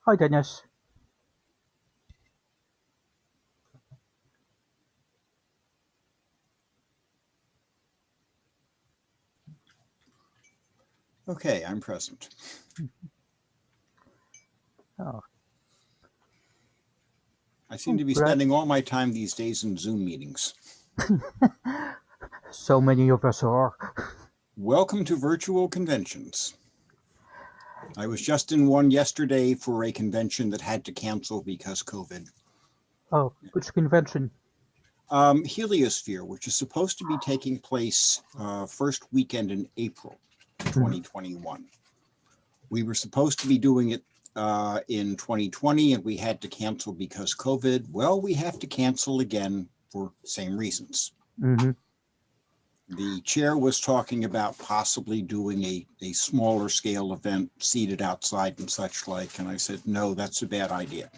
Hi, Dennis. Okay, I'm present. Oh, I seem to be spending all my time these days in Zoom meetings. so many of us are. Welcome to virtual conventions. I was just in one yesterday for a convention that had to cancel because COVID. Oh, which convention? Heliosphere, which is supposed to be taking place first weekend in April 2021. We were supposed to be doing it in 2020 and we had to cancel because COVID. Well, we have to cancel again for same reasons. The chair was talking about possibly doing a smaller scale event seated outside and such like, and I said, no, that's a bad idea.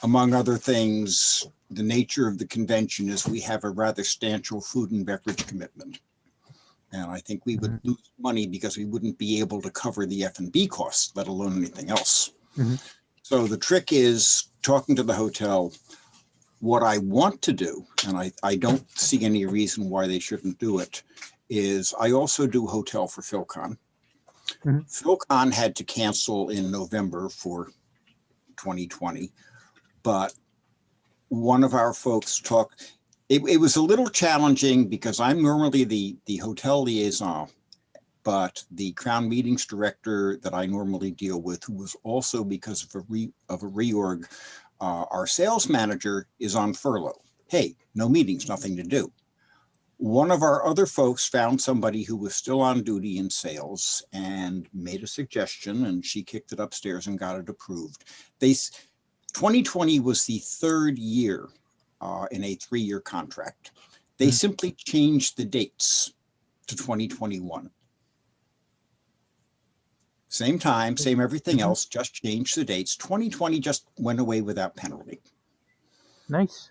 Among other things, the nature of the convention is we have a rather substantial food and beverage commitment. And I think we would lose money because we wouldn't be able to cover the F&B costs, let alone anything else. So the trick is talking to the hotel. What I want to do, and I don't see any reason why they shouldn't do it, is I also do hotel for PhilCon. PhilCon had to cancel in November for 2020, but one of our folks talked, it was a little challenging because I'm normally the hotel liaison, but the Crown Meetings director that I normally deal with, who was also because of a reorg, our sales manager is on furlough. Hey, no meetings, nothing to do. One of our other folks found somebody who was still on duty in sales and made a suggestion, and she kicked it upstairs and got it approved. 2020 was the third year in a 3-year contract. They simply changed the dates to 2021. Same time, same everything else, just changed the dates. 2020 just went away without penalty. Nice.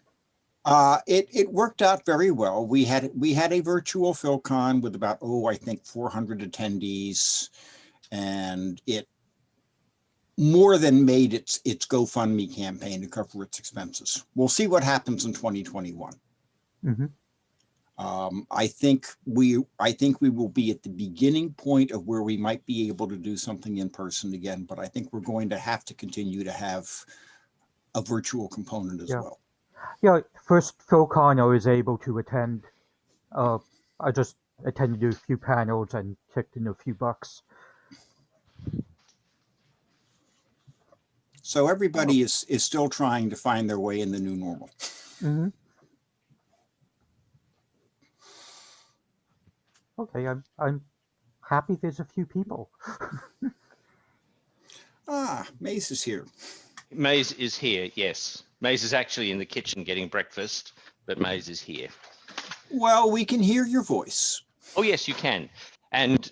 It worked out very well. We had a virtual PhilCon with about, I think 400 attendees, and it more than made its GoFundMe campaign to cover its expenses. We'll see what happens in 2021. I think we will be at the beginning point of where we might be able to do something in person again, but I think we're going to have to continue to have a virtual component as well. Yeah, first PhilCon I was able to attend. I just attended a few panels and kicked in a few bucks. So everybody is still trying to find their way in the new normal. Okay, I'm happy there's a few people. Maze is here. Maze is here, yes. Maze is actually in the kitchen getting breakfast, but Maze is here. Well, we can hear your voice. Oh, yes, you can. And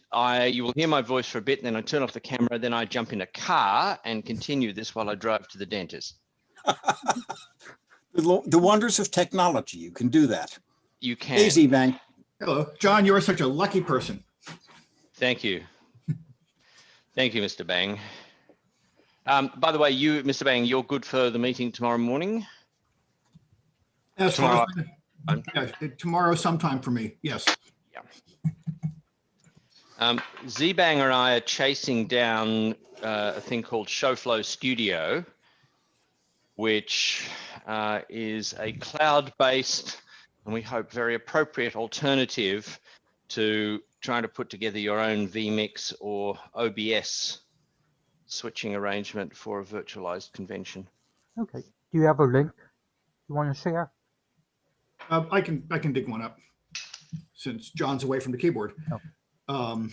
you will hear my voice for a bit, and then I turn off the camera, then I jump in a car and continue this while I drive to the dentist. The wonders of technology, you can do that. You can. Hey, Z-Bang. Hello, John, you are such a lucky person. Thank you. Thank you, Mr. Bang. By the way, you, Mr. Bang, you're good for the meeting tomorrow morning? Tomorrow sometime for me, yes. Yeah. Z-Bang and I are chasing down a thing called ShowFlow Studio, which is a cloud-based, and we hope very appropriate alternative to trying to put together your own vMix or OBS switching arrangement for a virtualized convention. Okay. Do you have a link you want to share? I can dig one up since John's away from the keyboard. Oh.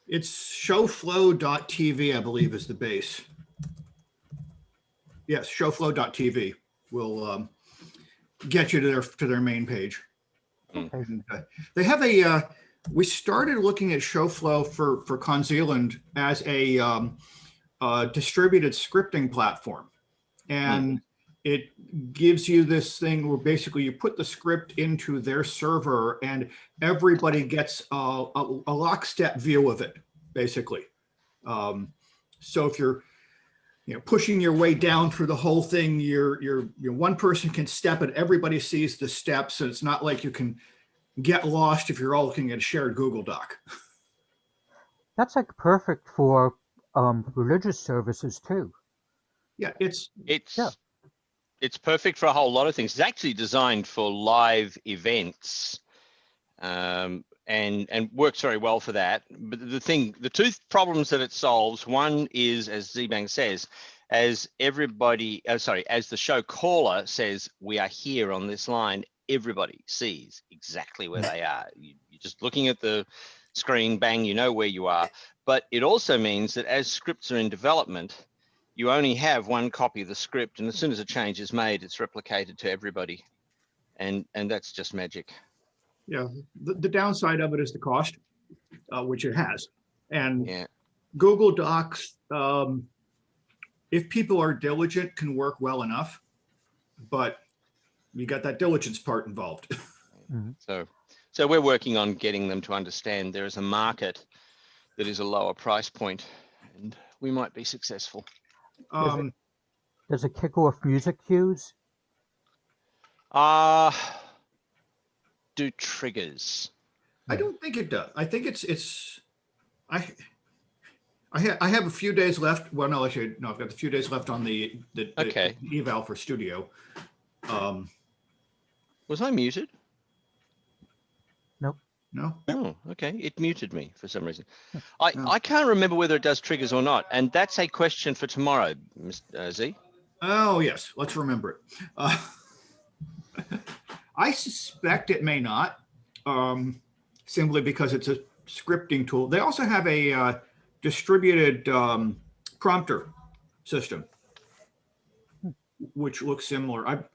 It's showflow.tv, I believe, is the base. Yes, showflow.tv will get you to their main page. Okay. And, they have a. We started looking at ShowFlow for Con Zealand as a distributed scripting platform, and it gives you this thing where basically you put the script into their server and everybody gets a lockstep view of it, basically. So if you're pushing your way down through the whole thing, you're one person can step it, everybody sees the steps, so it's not like you can get lost if you're all looking at a shared Google Doc. That's like perfect for religious services too. Yeah, it's It's perfect for a whole lot of things. It's actually designed for live events, and works very well for that. But the two problems that it solves, one is, as Z-Bank says, as everybody, as the show caller says, we are here on this line, everybody sees exactly where they are. You're just looking at the screen, bang, you know where you are. But it also means that as scripts are in development, you only have one copy of the script, and as soon as a change is made, it's replicated to everybody. And that's just magic. Yeah, the downside of it is the cost, which it has. And Yeah. Google Docs, if people are diligent, can work well enough, but you got that diligence part involved. So we're working on getting them to understand there is a market that is a lower price point, and we might be successful. Does it kick off music cues? Do triggers. I don't think it does. I think I have a few days left. Well, no, actually, no, I've got a few days left on the Okay. eval for studio. Was I muted? No? Oh, okay. It muted me for some reason. I can't remember whether it does triggers or not, and that's a question for tomorrow, Mr. Z. Oh, yes. Let's remember it. I suspect it may not, simply because it's a scripting tool. They also have a distributed prompter system, which looks similar.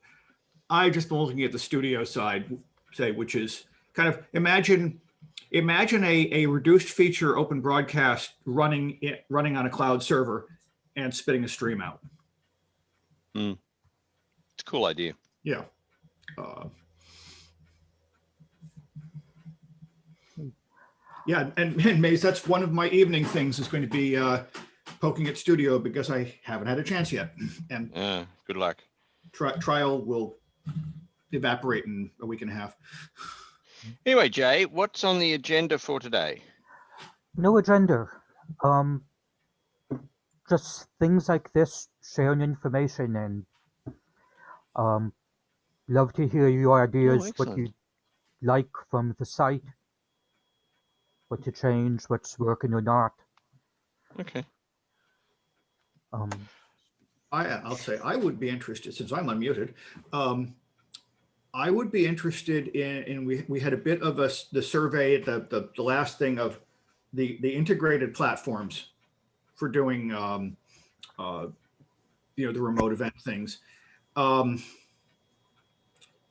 I just been looking at the studio side, say, which is kind of imagine a reduced feature open broadcast running on a cloud server and spitting a stream out. It's a cool idea. Yeah. Yeah, and Maze, that's one of my evening things is going to be poking at studio because I haven't had a chance yet. And Good luck. trial will evaporate in a week and a half. Anyway, Jay, what's on the agenda for today? No agenda. Just things like this, sharing information, and love to hear your ideas, what excellent. you like from the site, what to change, what's working or not. Okay. I'll say I would be interested, since I'm unmuted. I would be interested in we had a bit of the survey at the last thing of the integrated platforms for doing the remote event things.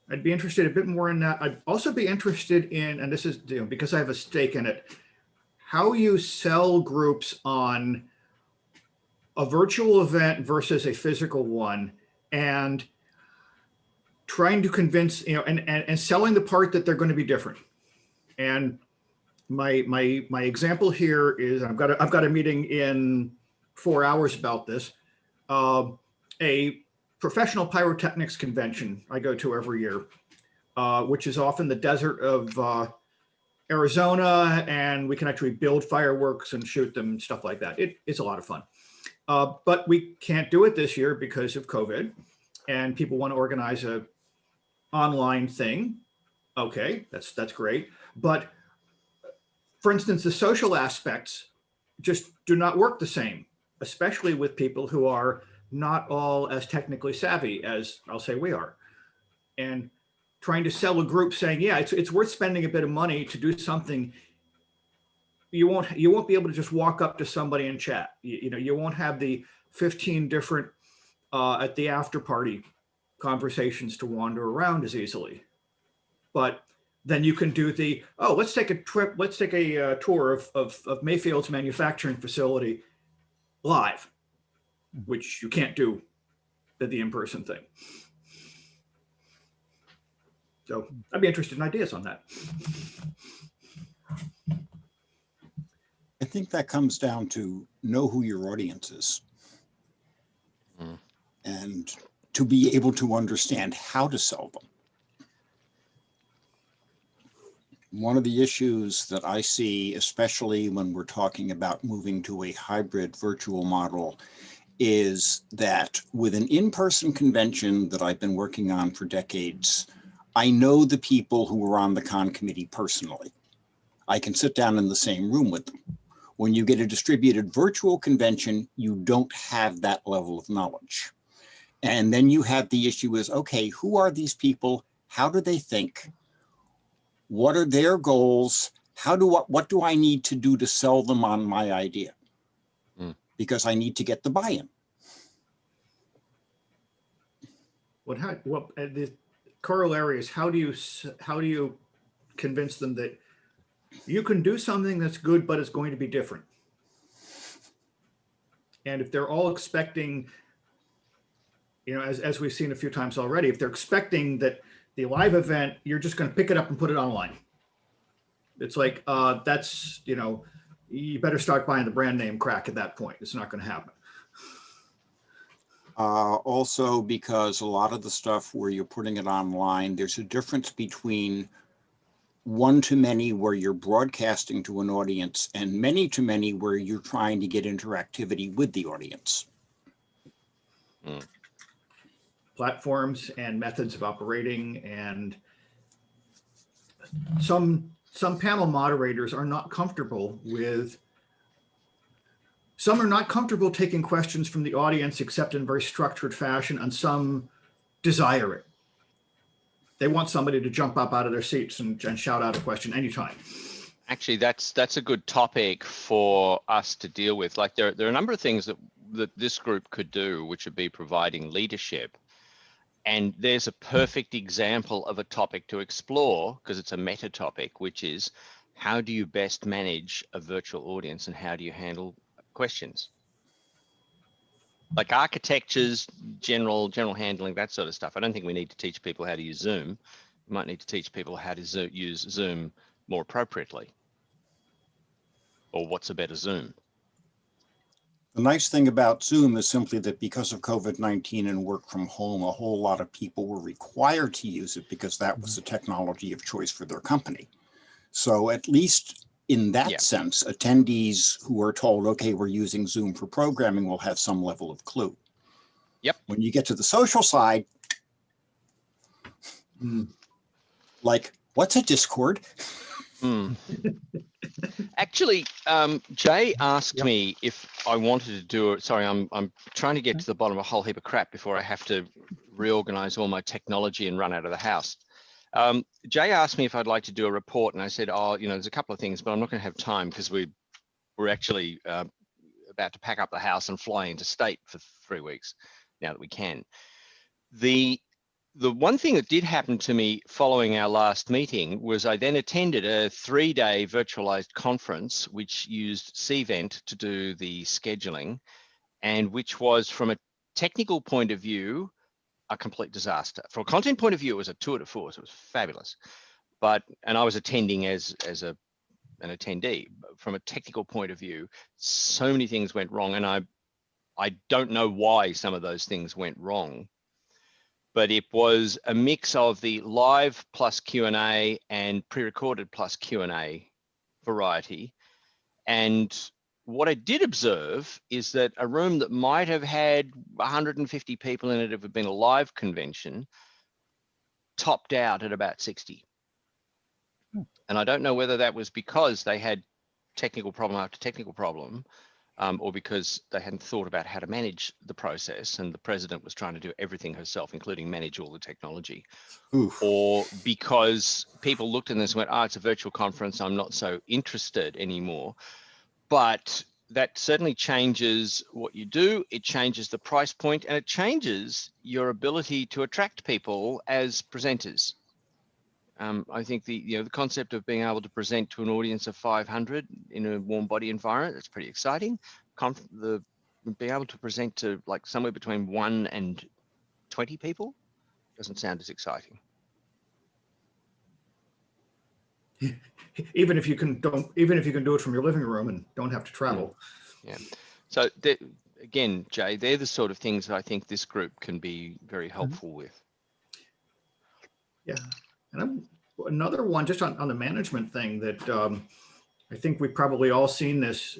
I'd be interested a bit more in that. I'd also be interested in, and this is because I have a stake in it, how you sell groups on a virtual event versus a physical one, and trying to convince, and selling the part that they're going to be different. And my example here is I've got a meeting in 4 hours about this. A professional pyrotechnics convention I go to every year, which is off in the desert of Arizona, and we can actually build fireworks and shoot them and stuff like that. It's a lot of fun. But we can't do it this year because of COVID, and people want to organize a online thing. Okay, that's great. But for instance, the social aspects just do not work the same, especially with people who are not all as technically savvy as I'll say we are. And trying to sell a group saying, yeah, it's worth spending a bit of money to do something. You won't be able to just walk up to somebody and chat. You won't have the 15 different at the after party conversations to wander around as easily. But then you can do let's take a tour of Mayfield's manufacturing facility live, which you can't do at the in-person thing. So I'd be interested in ideas on that. I think that comes down to know who your audience is. Mm. And to be able to understand how to sell them. One of the issues that I see, especially when we're talking about moving to a hybrid virtual model, is that with an in-person convention that I've been working on for decades, I know the people who were on the con committee personally. I can sit down in the same room with them. When you get a distributed virtual convention, you don't have that level of knowledge. And then you have the issue is, okay, who are these people? How do they think? What are their goals? What do I need to do to sell them on my idea? Mm. Because I need to get the buy-in. The corollary is how do you convince them that you can do something that's good, but it's going to be different? And if they're all expecting, as we've seen a few times already, if they're expecting that the live event, you're just going to pick it up and put it online. It's like, you better start buying the brand name crack at that point. It's not going to happen. Also, because a lot of the stuff where you're putting it online, there's a difference between one-to-many where you're broadcasting to an audience and many-to-many where you're trying to get interactivity with the audience. Mm. Platforms and methods of operating, and some panel moderators are not comfortable with, some are not comfortable taking questions from the audience except in very structured fashion, and some desire it. They want somebody to jump up out of their seats and shout out a question anytime. Actually, that's a good topic for us to deal with. Like there are a number of things that this group could do, which would be providing leadership. And there's a perfect example of a topic to explore, because it's a meta topic, which is how do you best manage a virtual audience and how do you handle questions? Like architectures, general handling, that sort of stuff. I don't think we need to teach people how to use Zoom. We might need to teach people how to use Zoom more appropriately. Or what's a better Zoom? The nice thing about Zoom is simply that because of COVID-19 and work from home, a whole lot of people were required to use it because that was the technology of choice for their company. So at least in that sense, attendees who are told, okay, we're using Zoom for programming will have some level of clue. Yep. When you get to the social side, like, what's a Discord? Actually, Jay asked me if I wanted to do it. Sorry, I'm trying to get to the bottom of a whole heap of crap before I have to reorganize all my technology and run out of the house. Jay asked me if I'd like to do a report, and I said, oh, there's a couple of things, but I'm not going to have time because we're actually about to pack up the house and fly into state for 3 weeks now that we can. The one thing that did happen to me following our last meeting was I then attended a 3-day virtualized conference, which used Cvent to do the scheduling, and which was, from a technical point of view, a complete disaster. From a content point of view, it was a tour de force. It was fabulous. And I was attending as an attendee. From a technical point of view, so many things went wrong, and I don't know why some of those things went wrong. But it was a mix of the live plus Q&A and pre-recorded plus Q&A variety. And what I did observe is that a room that might have had 150 people in it if it had been a live convention topped out at about 60. And I don't know whether that was because they had technical problem after technical problem, or because they hadn't thought about how to manage the process and the president was trying to do everything herself, including manage all the technology. Oof. Or because people looked at this and went, oh, it's a virtual conference, I'm not so interested anymore. But that certainly changes what you do. It changes the price point, and it changes your ability to attract people as presenters. I think the concept of being able to present to an audience of 500 in a warm body environment, that's pretty exciting. Being able to present to like somewhere between 1 and 20 people doesn't sound as exciting. Even if you can do it from your living room and don't have to travel. Yeah. So again, Jay, they're the sort of things that I think this group can be very helpful with. Yeah, and another one just on the management thing that I think we've probably all seen this.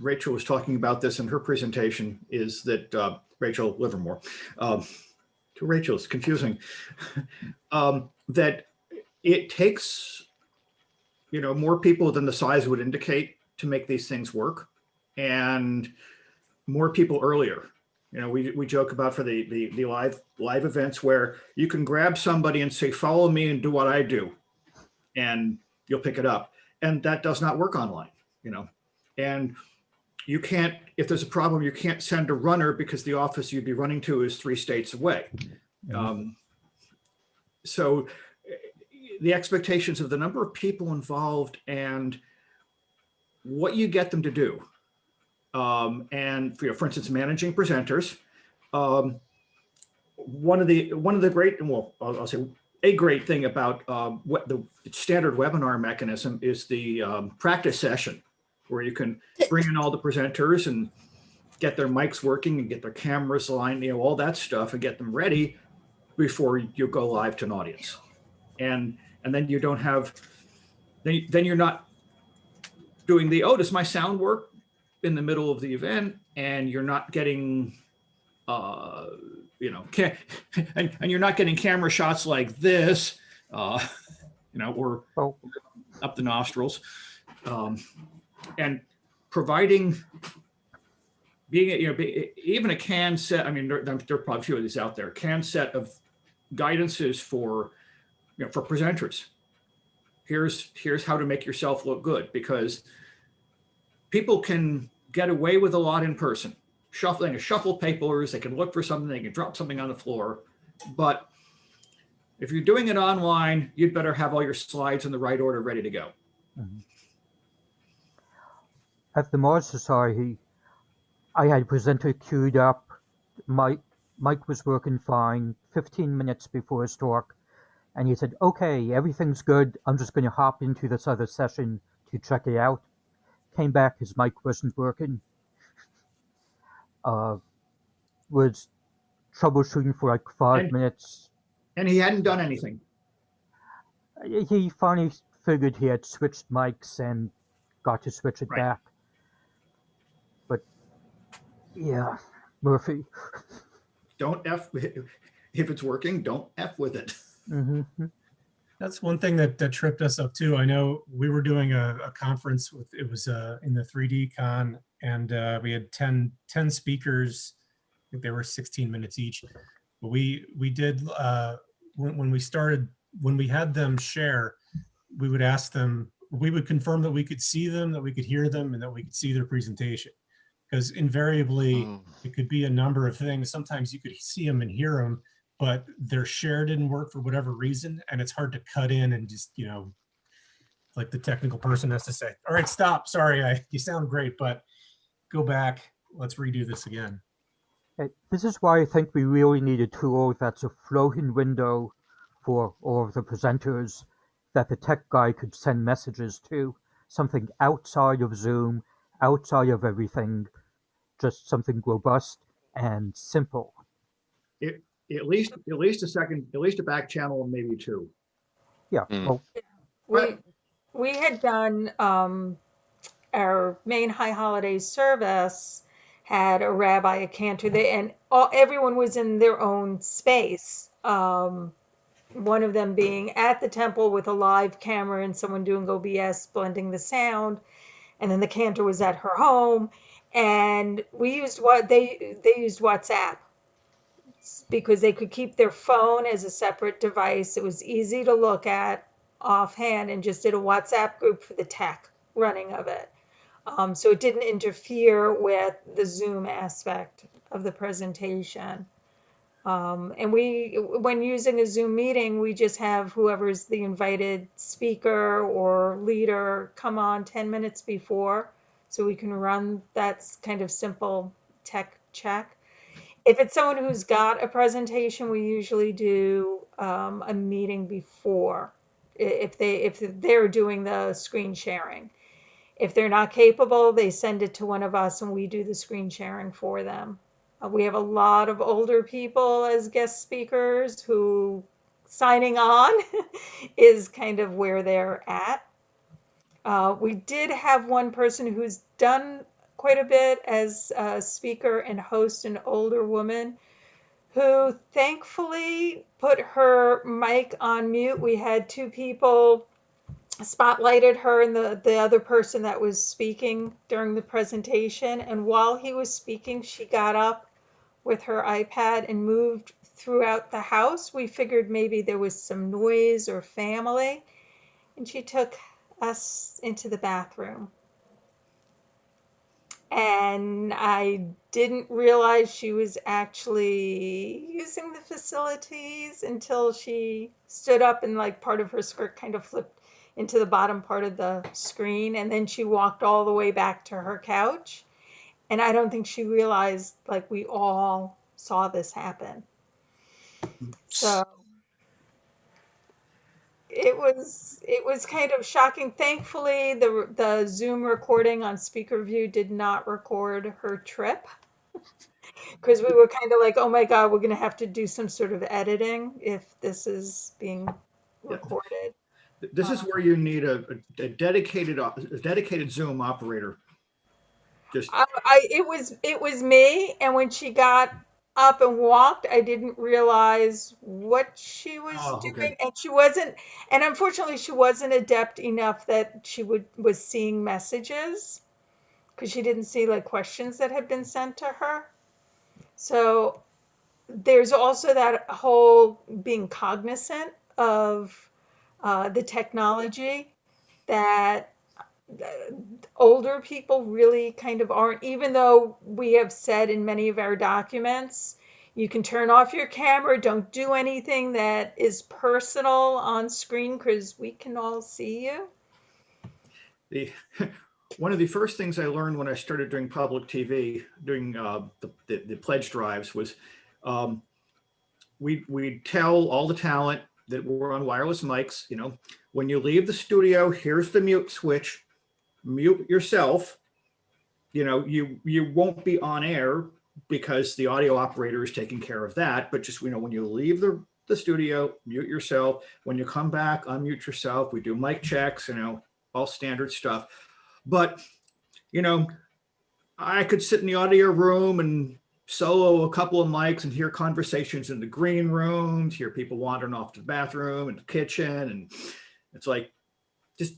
Rachel was talking about this in her presentation. Is that Rachel Livermore? To Rachel, it's confusing. That it takes more people than the size would indicate to make these things work, and more people earlier. We joke about for the live events where you can grab somebody and say, follow me and do what I do, and you'll pick it up. And that does not work online, and you can't, if there's a problem, you can't send a runner because the office you'd be running to is 3 states away. So the expectations of the number of people involved and what you get them to do. And for instance, managing presenters. One of the great, well, I'll say a great thing about what the standard webinar mechanism is the practice session, where you can bring in all the presenters and get their mics working and get their cameras aligned, all that stuff, and get them ready before you go live to an audience. And then you don't have, then you're not doing does my sound work in the middle of the event, and you're not getting, and you're not getting camera shots like this, or up the nostrils, and providing, even a canned set. I mean, there are probably a few of these out there. Canned set of guidances for presenters. Here's how to make yourself look good, because people can get away with a lot in person. They can shuffle papers, they can look for something, they can drop something on the floor. But if you're doing it online, you'd better have all your slides in the right order, ready to go. At the Mars Society, I had a presenter queued up. Mike was working fine 15 minutes before his talk. And he said, okay, everything's good. I'm just going to hop into this other session to check it out. Came back, his mic wasn't working. Was troubleshooting for like 5 minutes. And he hadn't done anything. He finally figured he had switched mics and got to switch it back. But yeah, Murphy. Don't F, if it's working, don't F with it. That's one thing that tripped us up too. I know we were doing a conference with, it was in the 3D Con, and we had 10 speakers. I think they were 16 minutes each. But we did, when we had them share, we would ask them, we would confirm that we could see them, that we could hear them, and that we could see their presentation. Because invariably, it could be a number of things. Sometimes you could see them and hear them, but their share didn't work for whatever reason, and it's hard to cut in and just, like the technical person has to say, all right, stop, sorry, you sound great, but go back, let's redo this again. This is why I think we really need a tool that's a floating window for all of the presenters that the tech guy could send messages to, something outside of Zoom, outside of everything, just something robust and simple. At least a back channel, and maybe 2. Yeah. Well, we had done our main high holidays service had a rabbi, a cantor, and everyone was in their own space. One of them being at the temple with a live camera and someone doing OBS blending the sound, and then the cantor was at her home, and we used they used WhatsApp, because they could keep their phone as a separate device. It was easy to look at offhand, and just did a WhatsApp group for the tech running of it. So it didn't interfere with the Zoom aspect of the presentation. And when using a Zoom meeting, we just have whoever's the invited speaker or leader come on 10 minutes before, so we can run that kind of simple tech check. If it's someone who's got a presentation, we usually do a meeting before, if they're doing the screen sharing. If they're not capable, they send it to one of us and we do the screen sharing for them. We have a lot of older people as guest speakers who signing on is kind of where they're at. We did have one person who's done quite a bit as a speaker and host, an older woman who thankfully put her mic on mute. We had two people spotlighted her and the other person that was speaking during the presentation. And while he was speaking, she got up with her iPad and moved throughout the house. We figured maybe there was some noise or family. And she took us into the bathroom. And I didn't realize she was actually using the facilities until she stood up and like part of her skirt kind of flipped into the bottom part of the screen. And then she walked all the way back to her couch. And I don't think she realized like we all saw this happen. So it was kind of shocking. Thankfully, the Zoom recording on speaker view did not record her trip because we were kind of like, oh my God, we're going to have to do some sort of editing if this is being recorded. This is where you need a dedicated Zoom operator. Just It was me, and when she got up and walked, I didn't realize what she was doing, okay. and she wasn't, and unfortunately, she wasn't adept enough that she was seeing messages because she didn't see like questions that had been sent to her. So there's also that whole being cognizant of the technology that older people really kind of aren't, even though we have said in many of our documents, you can turn off your camera, don't do anything that is personal on screen because we can all see you. One of the first things I learned when I started doing public TV, doing the pledge drives, was we'd tell all the talent that were on wireless mics, when you leave the studio, here's the mute switch, mute yourself. You won't be on air because the audio operator is taking care of that. But just, when you leave the studio, mute yourself. When you come back, unmute yourself. We do mic checks, all standard stuff. But, I could sit in the audio room and solo a couple of mics and hear conversations in the green rooms, hear people wandering off to the bathroom and the kitchen. And it's like, just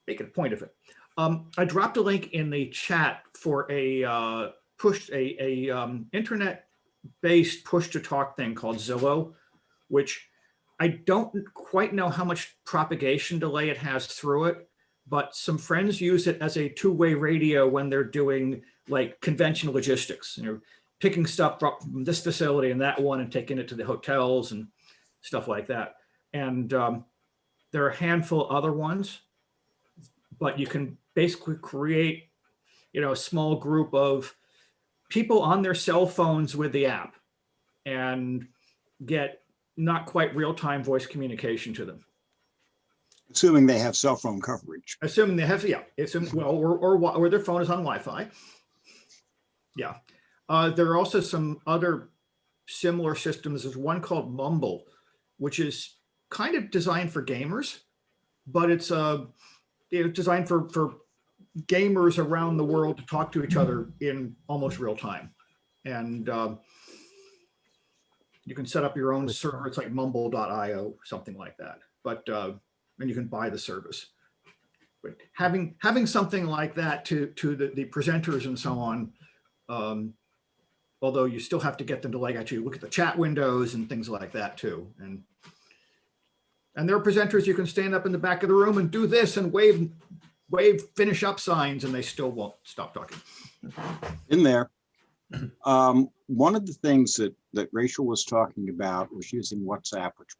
make a point of it. I dropped a link in the chat for a internet-based push-to-talk thing called Zillow, which I don't quite know how much propagation delay it has through it, but some friends use it as a two-way radio when they're doing like conventional logistics, picking stuff up from this facility and that one and taking it to the hotels and stuff like that. And there are a handful of other ones, but you can basically create, a small group of people on their cell phones with the app and get not quite real-time voice communication to them. Assuming they have cell phone coverage. Assuming they have, or their phone is on Wi-Fi. Yeah. There are also some other similar systems. There's one called Mumble, which is kind of designed for gamers, but it's designed for gamers around the world to talk to each other in almost real time. And you can set up your own server. It's like mumble.io, something like that. But and you can buy the service. But having something like that to the presenters and so on, although you still have to get them to like actually look at the chat windows and things like that too. And there are presenters you can stand up in the back of the room and do this and wave finish up signs, and they still won't stop talking. In there. One of the things that Rachel was talking about was using WhatsApp, which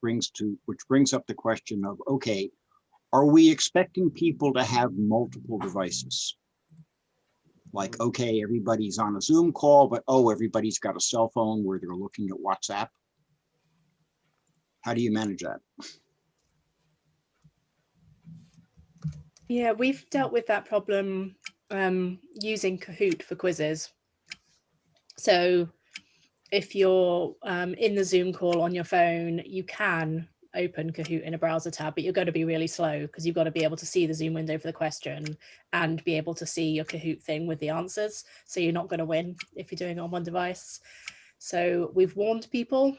brings up the question of, okay, are we expecting people to have multiple devices? Like, okay, everybody's on a Zoom call, but everybody's got a cell phone where they're looking at WhatsApp. How do you manage that? Yeah, we've dealt with that problem using Kahoot for quizzes. So if you're in the Zoom call on your phone, you can open Kahoot in a browser tab, but you're going to be really slow because you've got to be able to see the Zoom window for the question and be able to see your Kahoot thing with the answers. So you're not going to win if you're doing it on one device. So we've warned people.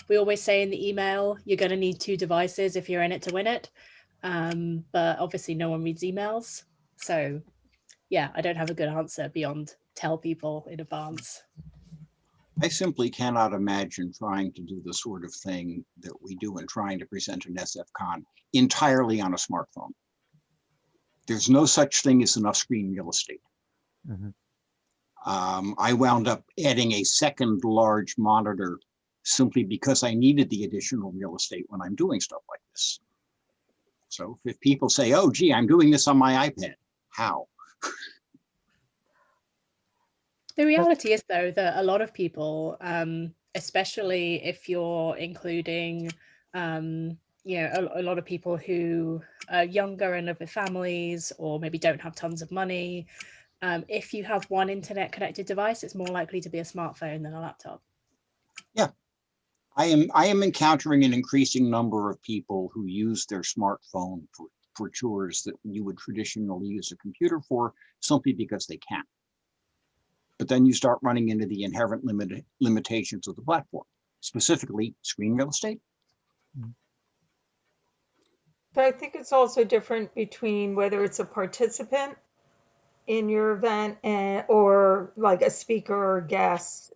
We always say in the email, you're going to need 2 devices if you're in it to win it. But obviously no one reads emails. So yeah, I don't have a good answer beyond tell people in advance. I simply cannot imagine trying to do the sort of thing that we do in trying to present an SFCon entirely on a smartphone. There's no such thing as enough screen real estate. Mhm. I wound up adding a second large monitor simply because I needed the additional real estate when I'm doing stuff like this. So if people say, oh, gee, I'm doing this on my iPad, how? The reality is, though, that a lot of people, especially if you're including, a lot of people who are younger and live with families or maybe don't have tons of money, if you have one internet connected device, it's more likely to be a smartphone than a laptop. Yeah, I am encountering an increasing number of people who use their smartphone for chores that you would traditionally use a computer for simply because they can. But then you start running into the inherent limitations of the platform, specifically screen real estate. But I think it's also different between whether it's a participant in your event or like a speaker or guest,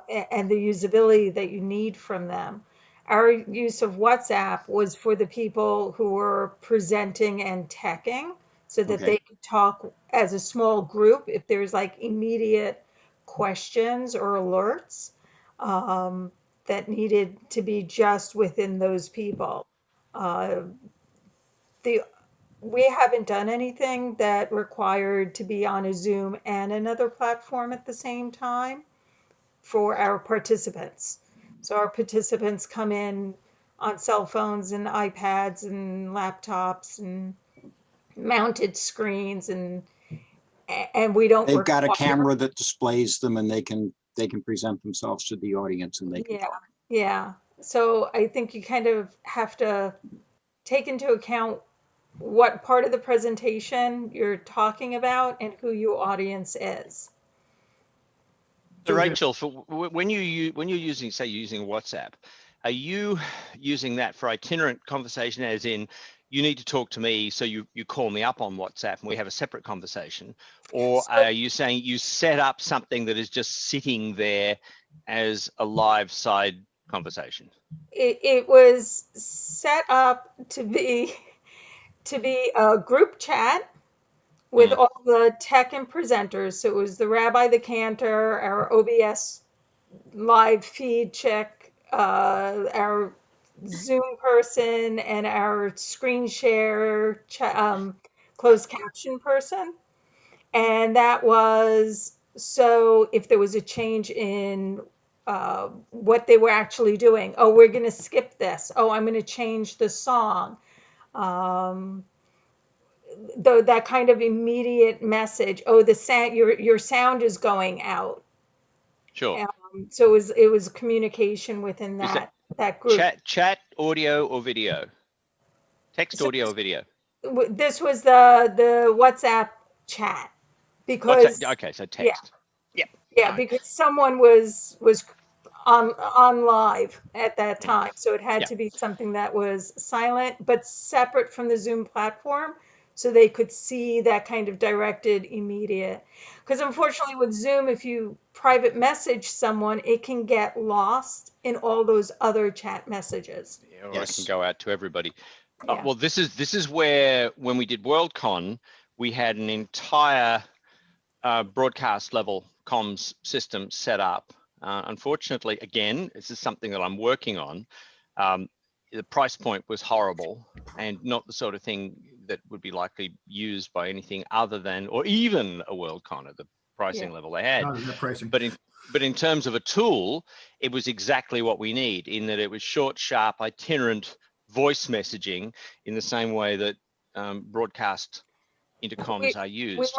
and the usability that you need from them. Our use of WhatsApp was for the people who were presenting and teching so that Okay. they could talk as a small group if there's like immediate questions or alerts that needed to be just within those people. Uh, the we haven't done anything that required to be on a Zoom and another platform at the same time for our participants. So our participants come in on cell phones and iPads and laptops and mounted screens, and we don't They've got a require. camera that displays them, and they can present themselves to the audience, and they can Yeah, talk. yeah. So I think you kind of have to take into account what part of the presentation you're talking about and who your audience is. So Rachel, for when you're using, say, using WhatsApp, are you using that for itinerant conversation, as in you need to talk to me, so you call me up on WhatsApp and we have a separate conversation, or So are you saying you set up something that is just sitting there as a live side conversation? it was set up to be a group chat with Mm. all the tech and presenters. So it was the Rabbi, the Cantor, our OBS live feed check, our Zoom person, and our screen share closed caption person. And that was so if there was a change in what they were actually doing. Oh, we're going to skip this. Oh, I'm going to change the song. Um, that kind of immediate message. Oh, the sound, your sound is going out. Sure. So it was communication within Is that that group. chat, audio, or video? Text, So audio, or video? this was the WhatsApp chat because Okay, so yeah, text. Yep. yeah, Fine. because someone was on live at that Mm. time, so it had Yeah. to be something that was silent but separate from the Zoom platform, so they could see that kind of directed immediate. Because unfortunately, with Zoom, if you private message someone, it can get lost in all those other chat messages. Or it can Yes. go out to everybody. Yeah. Well, this is where, when we did Worldcon, we had an entire broadcast level comms system set up. Unfortunately, again, this is something that I'm working on. The price point was horrible and not the sort of thing that would be likely used by anything other than, or even a Worldcon at the pricing Yeah. level they had. Not that pricing. But in terms of a tool, it was exactly what we need, in that it was short, sharp, itinerant voice messaging, in the same way that broadcast intercoms are used.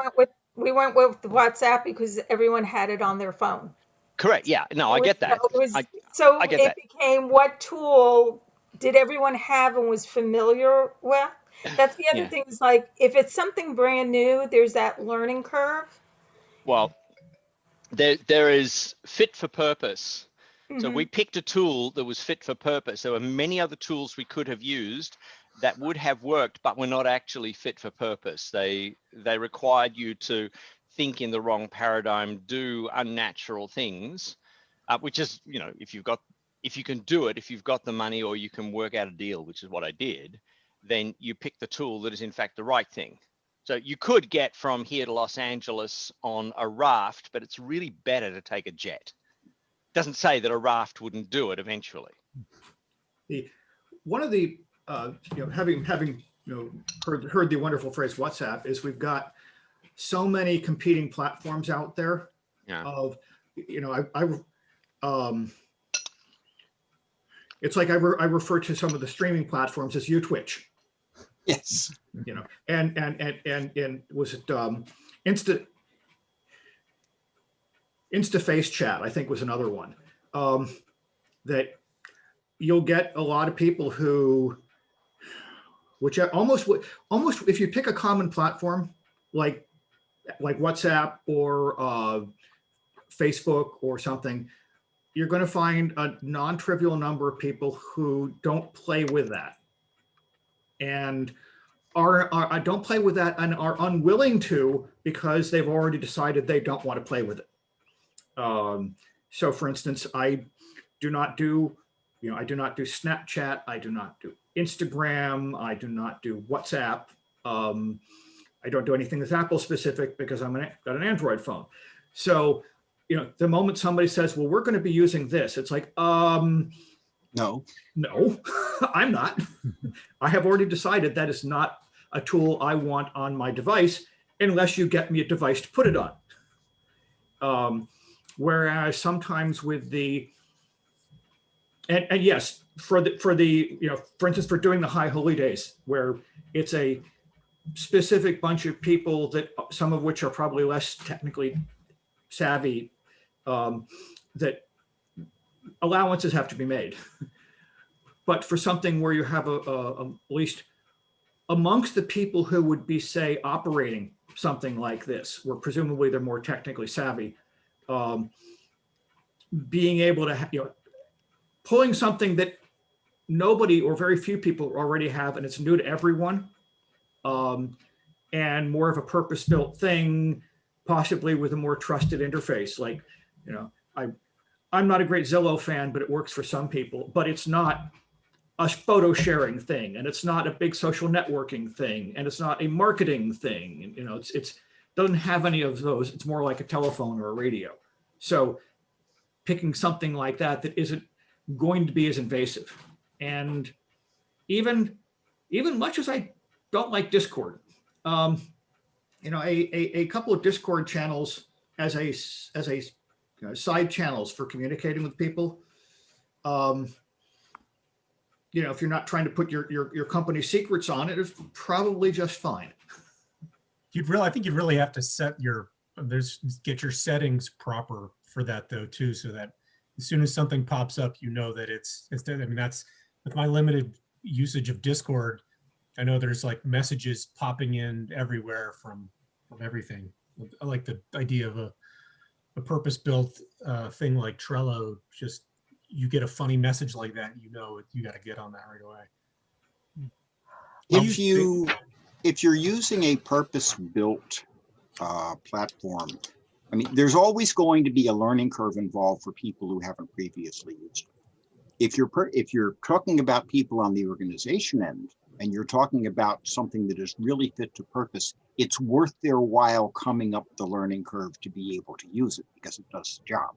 We went with WhatsApp because everyone had it on their phone. Correct. Yeah. No, I get that. So I get it that. became, what tool did everyone have and was familiar with? That's the other Yeah. thing, is like, if it's something brand new, there's that learning curve. Well, there is fit for purpose. So Mhm. we picked a tool that was fit for purpose. There were many other tools we could have used that would have worked, but were not actually fit for purpose. They required you to think in the wrong paradigm, do unnatural things, which is, you know, if you can do it, if you've got the money or you can work out a deal, which is what I did, then you pick the tool that is in fact the right thing. So you could get from here to Los Angeles on a raft, but it's really better to take a jet. Doesn't say that a raft wouldn't do it eventually. One of the having heard the wonderful phrase WhatsApp, is we've got so many competing platforms out there. Yeah. Of it's like I refer to some of the streaming platforms as UTwitch. Yes. And was it Instaface Chat, I think, was another one, that you'll get a lot of people who, which almost if you pick a common platform like WhatsApp or Facebook or something, you're going to find a non-trivial number of people who don't play with that, and don't play with that and are unwilling to, because they've already decided they don't want to play with it. So for instance, I do not do Snapchat. I do not do Instagram. I do not do WhatsApp. I don't do anything that's Apple specific because I've got an Android phone. So, the moment somebody says, well, we're going to be using this, it's like, no, I'm not. I have already decided that is not a tool I want on my device unless you get me a device to put it on. Whereas sometimes with and yes, for instance, for doing the High Holy Days, where it's a specific bunch of people that some of which are probably less technically savvy, that allowances have to be made. But for something where you have at least amongst the people who would be, say, operating something like this, where presumably they're more technically savvy, being able to, pulling something that nobody or very few people already have, and it's new to everyone, and more of a purpose-built thing, possibly with a more trusted interface. Like, I'm not a great Zillow fan, but it works for some people. But it's not a photo sharing thing, and it's not a big social networking thing, and it's not a marketing thing. It's doesn't have any of those. It's more like a telephone or a radio. So picking something like that isn't going to be as invasive. And even much as I don't like Discord, a couple of Discord channels as a side channels for communicating with people. If you're not trying to put your company secrets on it, it's probably just fine. I think you'd really have to get your settings proper for that though too, so that as soon as something pops up, that it's dead. I mean, that's with my limited usage of Discord. I know there's like messages popping in everywhere from everything. I like the idea of a purpose-built thing like Trello. Just you get a funny message like that, you got to get on that right away. If you're using a purpose-built platform, I mean, there's always going to be a learning curve involved for people who haven't previously used it. If you're talking about people on the organization end, and you're talking about something that is really fit to purpose, it's worth their while coming up the learning curve to be able to use it, because it does the job.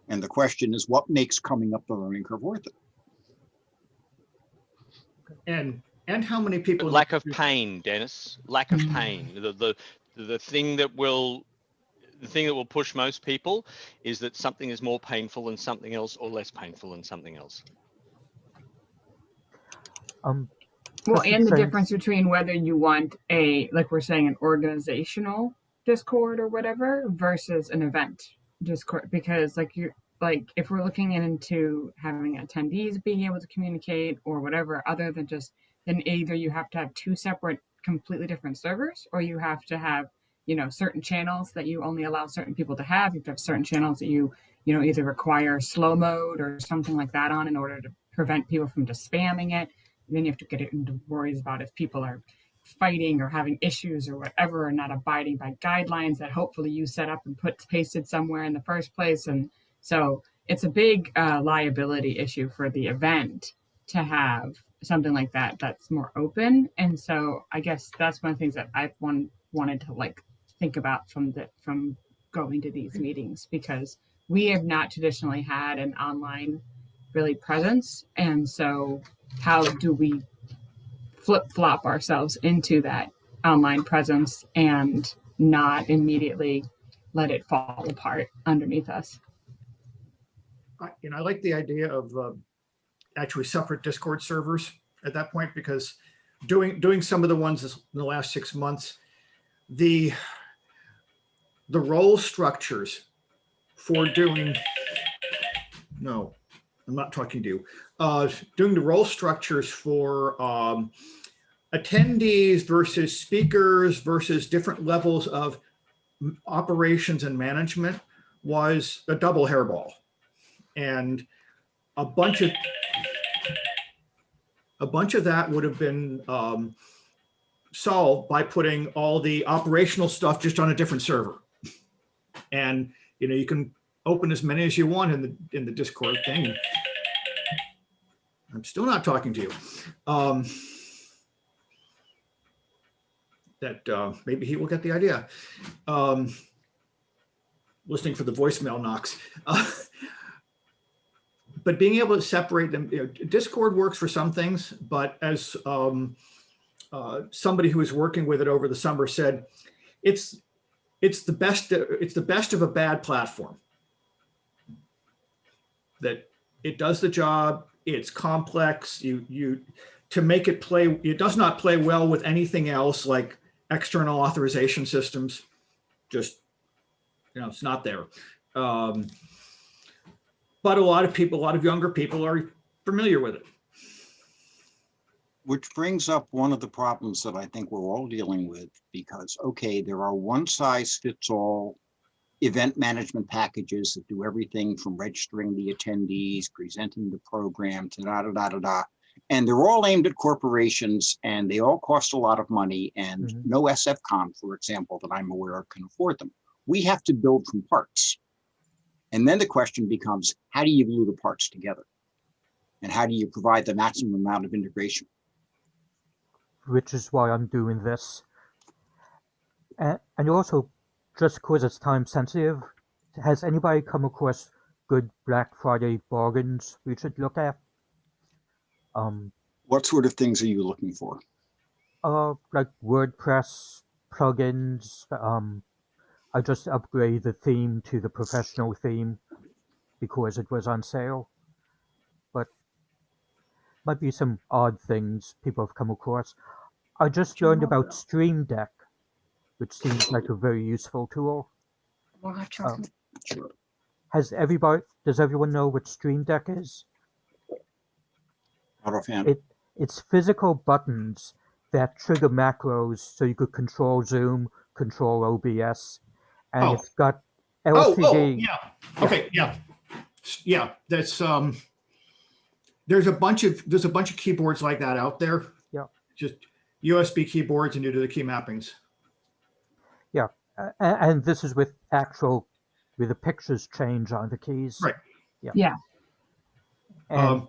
And the question is, what makes coming up the learning curve worth it? And how many people? Lack of pain, Dennis. Lack of pain. The thing that will push most people is that something is more painful than something else, or less painful than something else. Well, Just to and the train. difference between whether you want like we're saying, an organizational Discord or whatever versus an event Discord, because if we're looking into having attendees being able to communicate or whatever, other than just, then either you have to have two separate, completely different servers, or you have to have, certain channels that you only allow certain people to have. You have to have certain channels that either require slow mode or something like that on in order to prevent people from just spamming it. And then you have to get into worries about if people are fighting or having issues or whatever, or not abiding by guidelines that hopefully you set up and pasted somewhere in the first place. And so it's a big liability issue for the event to have something like that that's more open. And so I guess that's one of the things that I've wanted to think about from going to these meetings, because we have not traditionally had an online really presence. And so how do we flip-flop ourselves into that online presence and not immediately let it fall apart underneath us? I like the idea of actually separate Discord servers at that point, because doing some of the ones in the last 6 months, the role structures for doing, no, I'm not talking to you, doing the role structures for attendees versus speakers versus different levels of operations and management was a double hairball. And a bunch of that would have been solved by putting all the operational stuff just on a different server. And you can open as many as you want in the Discord thing. I'm still not talking to you. That maybe he will get the idea. Listening for the voicemail knocks. But being able to separate them, Discord works for some things, but as somebody who was working with it over the summer said, it's the best of a bad platform. That it does the job. It's complex. To make it play, it does not play well with anything else like external authorization systems. Just it's not there. But a lot of younger people are familiar with it. Which brings up one of the problems that I think we're all dealing with, because, okay, there are one size fits all event management packages that do everything from registering the attendees, presenting the program, to da-da-da-da-da. And they're all aimed at corporations, and they all cost a lot of money, and no SFCon, for example, that I'm aware of, can afford them. We have to build from parts. And then the question becomes, how do you glue the parts together? And how do you provide the maximum amount of integration? Which is why I'm doing this. And also, just because it's time sensitive, has anybody come across good Black Friday bargains we should look at? What sort of things are you looking for? Like WordPress plugins. I just upgraded the theme to the professional theme because it was on sale. But might be some odd things people have come across. I just learned about Stream Deck, which seems like a very useful tool. Sure. Does everyone know what Stream Deck is? Out of hand. It's physical buttons that trigger macros so you could control Zoom, control OBS, and it's got LCD. Yeah. Okay. Yeah. That's there's a bunch of keyboards like that out there. Yeah. Just USB keyboards, and you do the key mappings. Yeah, and this is with the pictures change on the keys. Right. Yeah. And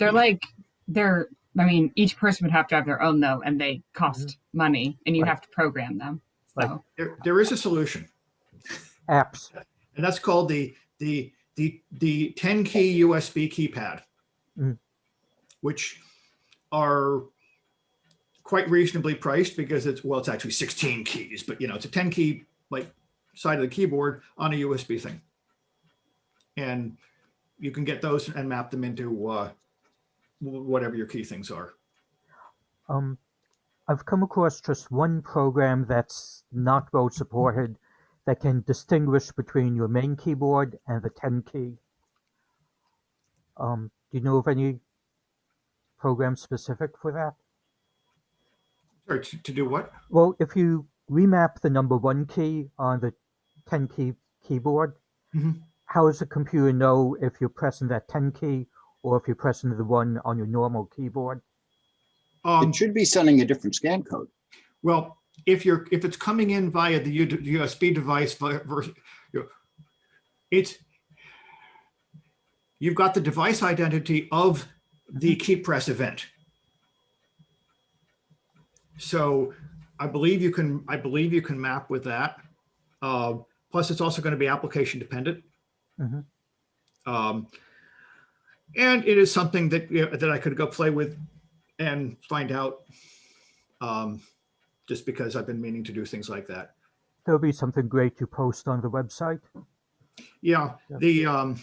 each person would have to have their own though, and they cost money, and you have to program them. So there is a solution. Apps. And that's called the 10-key USB keypad, which are quite reasonably priced because it's actually 16 keys, but it's a 10-key side of the keyboard on a USB thing. And you can get those and map them into whatever your key things are. I've come across just one program that's not well supported that can distinguish between your main keyboard and the 10 key. Do you know of any program specific for that? Sorry, to do what? Well, if you remap the number 1 key on the 10 key keyboard, Mhm. how does the computer know if you're pressing that 10 key or if you're pressing the 1 on your normal keyboard? It should be sending a different scan code. Well, if it's coming in via the USB device, you've got the device identity of the key press event. So I believe you can map with that. Plus, it's also going to be application dependent. Mhm. And it is something that I could go play with and find out, just because I've been meaning to do things like that. There'll be something great to post on the website. Yeah, Yeah.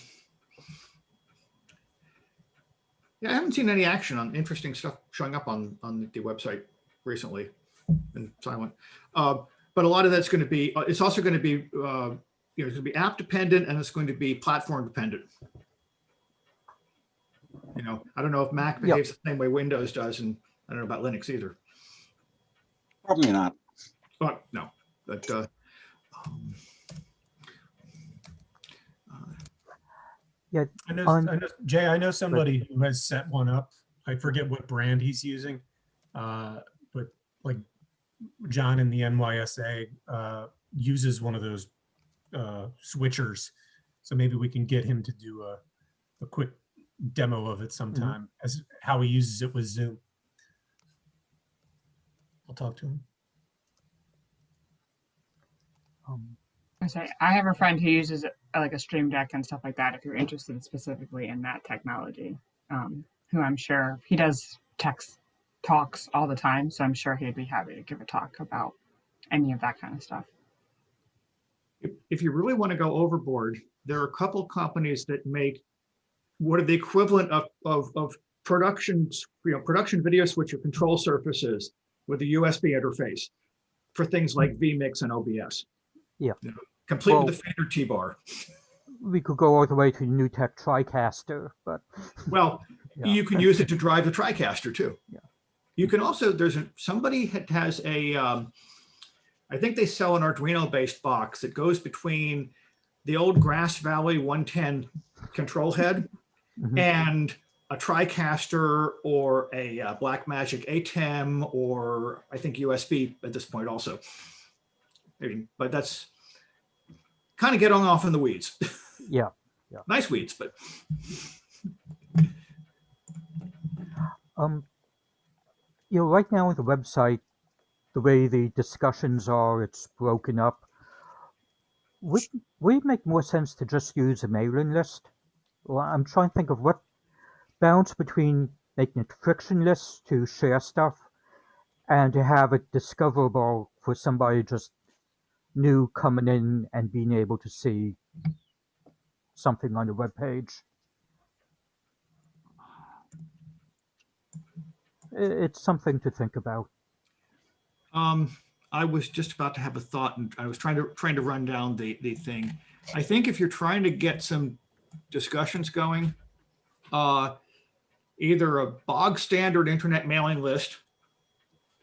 I haven't seen any action on interesting stuff showing up on the website recently. Been silent. But a lot of that's going to be. It's also going to be. It's going to be app dependent, and it's going to be platform dependent. I don't know if Mac behaves the same way Windows does, and I don't know about Linux either. Probably not. But no, but Yeah, I know, Jay, I know somebody who has set one up. I forget what brand he's using, but like John in the NYSA uses one of those switchers. So maybe we can get him to do a quick demo of it sometime as how he uses it with Zoom. I'll talk to him. I have a friend who uses like a Stream Deck and stuff like that. If you're interested specifically in that technology, who I'm sure he does talks all the time, so I'm sure he'd be happy to give a talk about any of that kind of stuff. if you really want to go overboard, there are a couple companies that make what are the equivalent of production video switcher control surfaces with a USB interface for things like vMix and OBS. Yeah. Complete Well, with the fader T-bar. we could go all the way to NewTek TriCaster, but Well, yeah. you can use it to drive the TriCaster too. Yeah. You can also, somebody has a, I think they sell an Arduino-based box that goes between the old Grass Valley 110 control head and a TriCaster or a Blackmagic ATEM or I think USB at this point also. But that's kind of getting off in the weeds. Yeah. Nice weeds, but. Right now on the website, the way the discussions are, it's broken up. Would it make more sense to just use a mailing list? Well, I'm trying to think of what balance between making it frictionless to share stuff and to have it discoverable for somebody just new coming in and being able to see something on the web page. It's something to think about. I was just about to have a thought, and I was trying to run down the thing. I think if you're trying to get some discussions going, either a bog standard internet mailing list,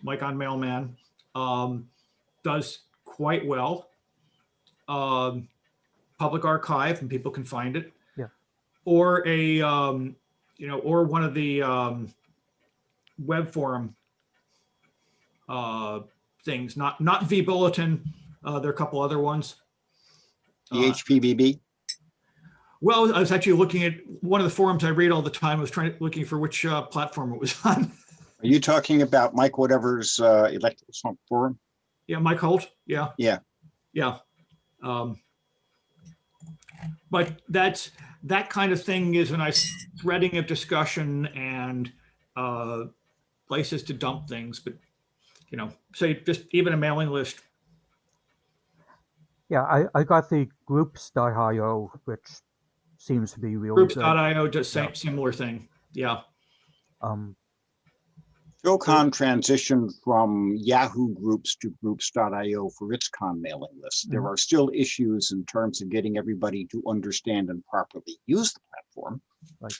like on Mailman, does quite well. Public archive, and people can find it. Yeah. Or a or one of the web forum things, not vBulletin. There are a couple other ones. The HPBB. Well, I was actually looking at one of the forums I read all the time. I was looking for which platform it was on. Are you talking about Mike Whatever's Electrical Swamp Forum? Yeah, Mike Holt. Yeah. Yeah. Yeah. But that kind of thing is a nice threading of discussion and places to dump things. But say just even a mailing list. Yeah, I got the groups.io, which seems to be really good. Groups.io does similar thing. Yeah. PhilCon transitioned from Yahoo Groups to Groups.io for its con mailing list. There are still issues in terms of getting everybody to understand and properly use the platform. Right.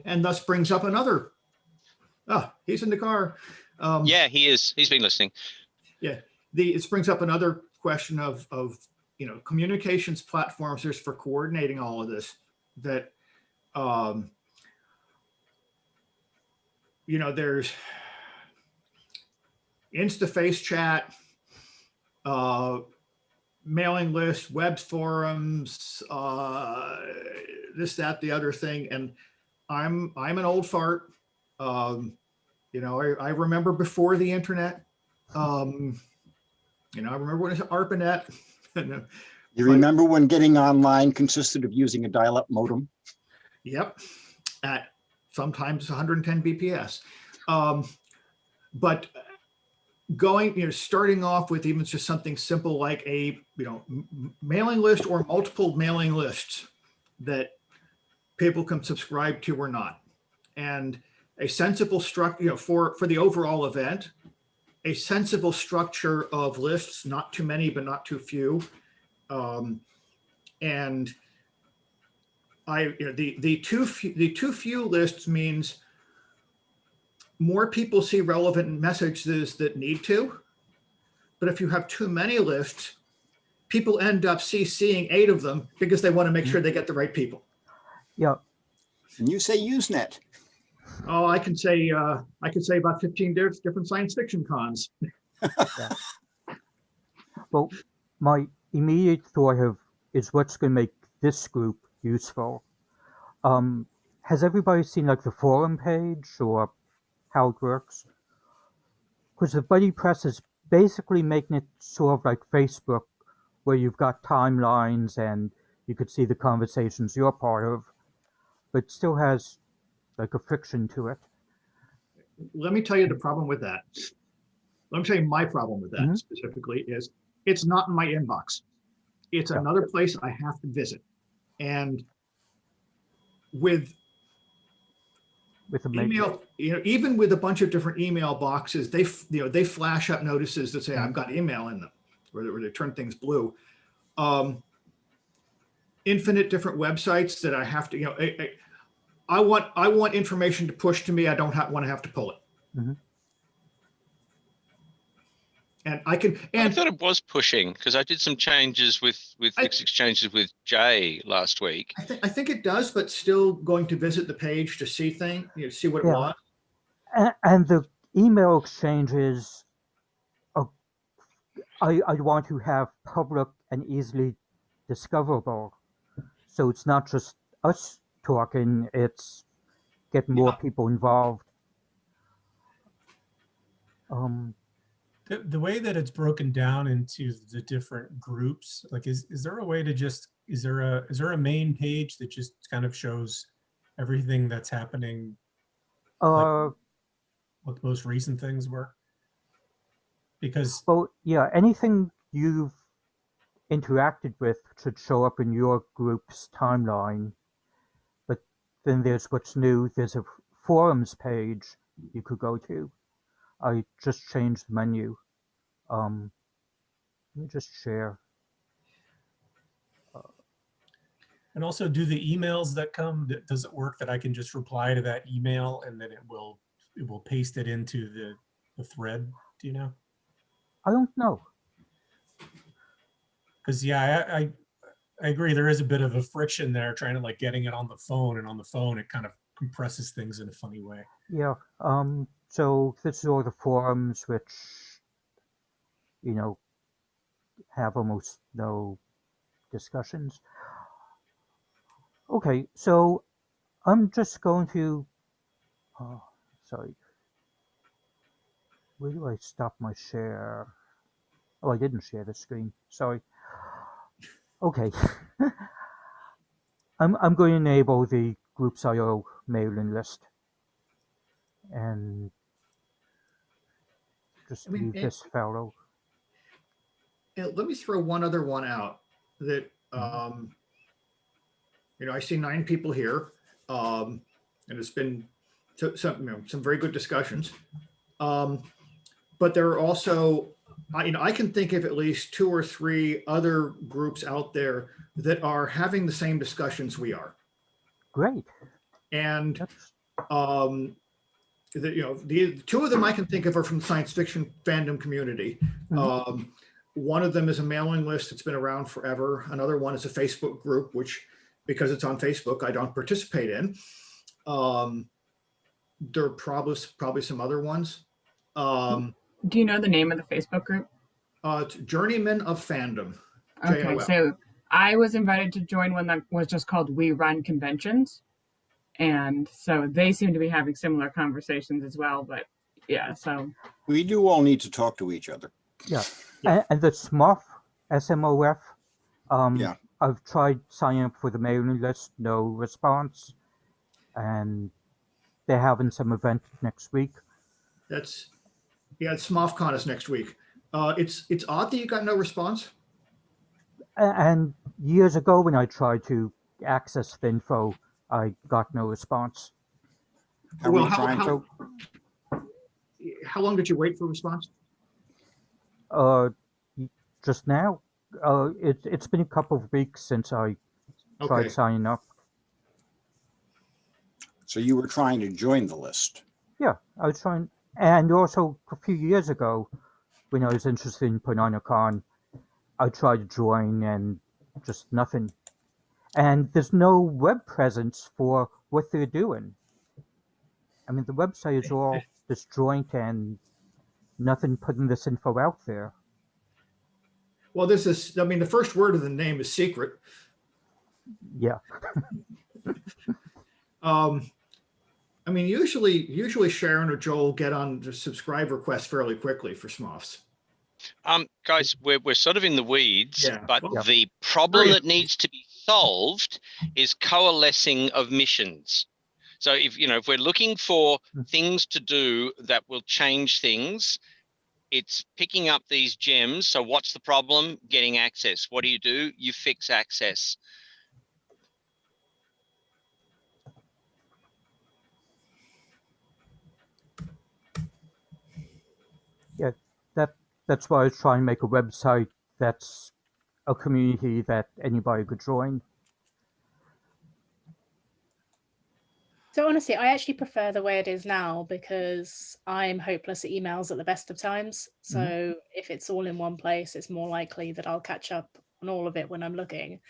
And thus brings up another. Ah, he's in the car. Yeah, he is. He's been listening. Yeah, this brings up another question of communications platforms just for coordinating all of this. That there's Instaface chat, mailing lists, web forums, this, that, the other thing, and I'm an old fart. I remember before the internet. I remember when it was ARPANET. You remember when getting online consisted of using a dial-up modem? Yep, at sometimes 110 BPS. But starting off with even just something simple like a mailing list or multiple mailing lists that people can subscribe to or not, and a sensible structure for the overall event, a sensible structure of lists, not too many but not too few, and the too few lists means more people see relevant messages that need to. But if you have too many lists, people end up CCing 8 of them because they want to make sure they get the right people. Yeah. And you say Usenet. Oh, I can say about 15 different science fiction cons. Yeah. Well, my immediate thought is what's going to make this group useful. Has everybody seen like the forum page or how it works? Because the Buddy Press is basically making it sort of like Facebook, where you've got timelines and you could see the conversations you're part of, but still has like a friction to it. Let me tell you the problem with that. Let me tell you my problem with that specifically is it's not in my inbox. It's another place I have to visit. And with email, even with a bunch of different email boxes, they flash up notices that say I've got email in them, or they turn things blue. Infinite different websites that I have to, I want information to push to me. I don't want to have to pull it. And I can. And I thought it was pushing because I did some changes with exchanges with Jay last week. I think it does, but still going to visit the page to see see what it was. And the email exchanges, I want to have public and easily discoverable. So it's not just us talking, it's get more people involved. The way that it's broken down into the different groups, like is there a way to just, is there a main page that just kind of shows everything that's happening? Like what the most recent things were? Because anything you've interacted with should show up in your group's timeline. But then there's what's new. There's a forums page you could go to. I just changed the menu. Let me just share. And also, do the emails that come, does it work that I can just reply to that email and then it will paste it into the thread? Do you know? I don't know. Because I agree, there is a bit of a friction there trying to like getting it on the phone, and on the phone it kind of compresses things in a funny way. Yeah. So this is all the forums which have almost no discussions. Okay, so I'm just going to, sorry, where do I stop my share? Oh, I didn't share the screen, sorry. Okay, I'm going to enable the Groups.io mailing list and just leave this fellow. Let me throw one other one out that I see 9 people here, and it's been some very good discussions. But there are also, I can think of at least 2 or 3 other groups out there that are having the same discussions we are. Great. And That's the 2 of them I can think of are from the science fiction fandom community. One of them is a mailing list that's been around forever. Another one is a Facebook group, which, because it's on Facebook, I don't participate in. There are probably some other ones. Do you know the name of the Facebook group? It's Journeymen of Fandom. Okay, JOF. so I was invited to join one that was just called We Run Conventions. And so they seem to be having similar conversations as well. But yeah, so We do all need to talk to each other. Yeah. And the SMOF, SMOF, Yeah. I've tried signing up for the mailing list, no response. And they're having some event next week. It's SMOFCon is next week. It's odd that you got no response. And years ago when I tried to access the info, I got no response. How Well, are you trying to? How long did you wait for a response? Just now. It's been a couple of weeks since I tried Okay. signing up. So you were trying to join the list. Yeah, I was trying. And also a few years ago, when I was interested in putting on a con, I tried to join and just nothing. And there's no web presence for what they're doing. I mean, the website is all disjoint and nothing putting this info out there. Well, this is, the first word of the name is secret. Yeah. Usually Sharon or Joel get on the subscribe request fairly quickly for SMOFs. Guys, we're sort of in the weeds, Yeah. but Well, the problem that needs to be solved is coalescing of missions. So if we're looking for things to do that will change things, it's picking up these gems. So what's the problem? Getting access. What do? You fix access. Yeah, that's why I was trying to make a website that's a community that anybody could join. So honestly, I actually prefer the way it is now because I'm hopeless at emails at the best of times. So if it's all in one place, it's more likely that I'll catch up on all of it when I'm looking.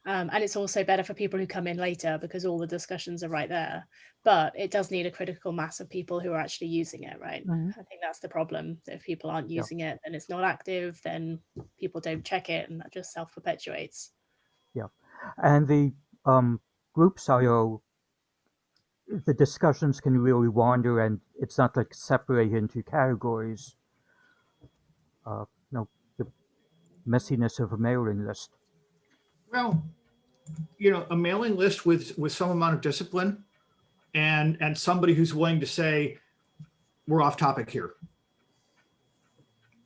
And it's also better for people who come in later because all the discussions are right there. But it does need a critical mass of people who are actually using it, right? I think that's the problem. That if people aren't using it and it's not active, then people don't check it and that just self-perpetuates. Yeah. And the groups IO, the discussions can really wander and it's not like separated into categories. The messiness of a mailing list. Well, a mailing list with some amount of discipline and somebody who's willing to say, we're off topic here.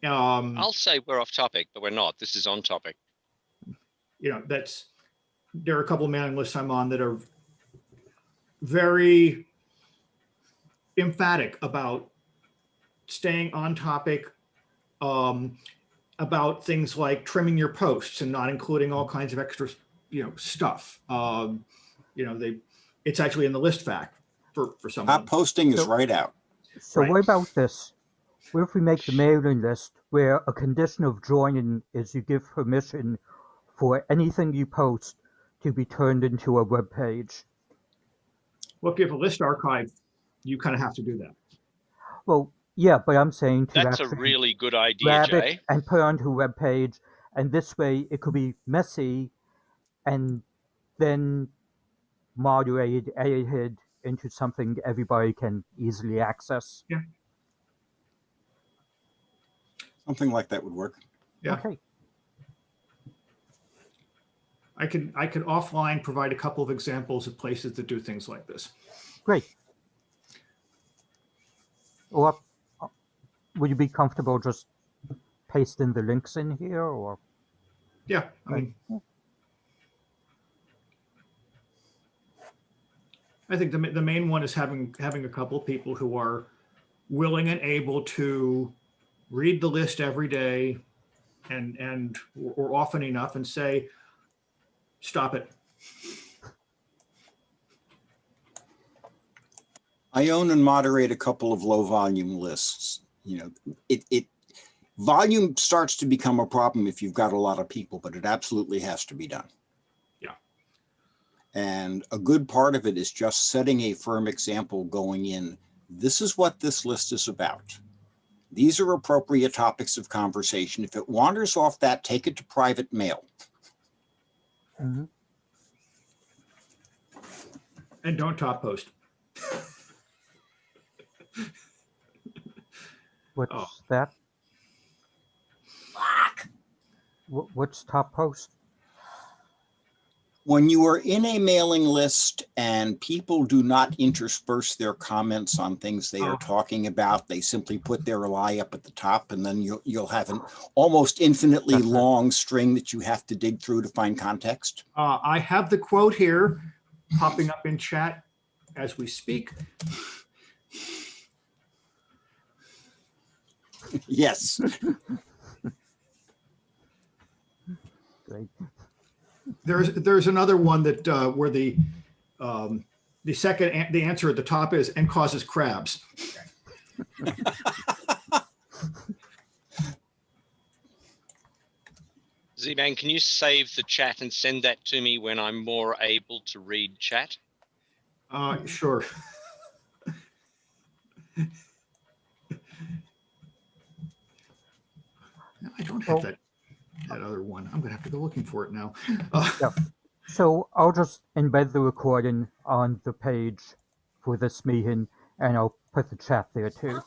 I'll say we're off topic, but we're not. This is on topic. There are a couple of mailing lists I'm on that are very emphatic about staying on topic, about things like trimming your posts and not including all kinds of extra, stuff. It's actually in the list fact for someone. Not posting is right out. So Right. what about this? What if we make the mailing list where a condition of joining is you give permission for anything you post to be turned into a web page? Well, if you have a list archive, you kind of have to do that. Well, yeah, but I'm saying to That's a actually really good idea, grab Jay. it and put it onto a web page, and this way it could be messy and then moderated, edited into something everybody can easily access. Yeah. Something like that would work. Yeah. Okay. I could offline provide a couple of examples of places that do things like this. Great. Or would you be comfortable just pasting the links in here, or? Yeah, I mean, I think the main one is having a couple of people who are willing and able to read the list every day and or often enough and say, stop it. I own and moderate a couple of low volume lists. You know, volume starts to become a problem if you've got a lot of people, but it absolutely has to be done. Yeah. And a good part of it is just setting a firm example going in. This is what this list is about. These are appropriate topics of conversation. If it wanders off that, take it to private mail. Mhm. And don't top post. What's Oh. that? What's top post? When you are in a mailing list and people do not intersperse their comments on things they are talking about, they simply put their lie up at the top, and then you'll have an almost infinitely That's right. long string that you have to dig through to find context. I have the quote here popping up in chat as we speak. Yes. Great. There's another one that where the answer at the top is and causes crabs. Z-Man, can you save the chat and send that to me when I'm more able to read chat? Sure. I don't have that other one. I'm gonna have to go looking for it now. Yeah. So I'll just embed the recording on the page for this meeting, and I'll put the chat there too.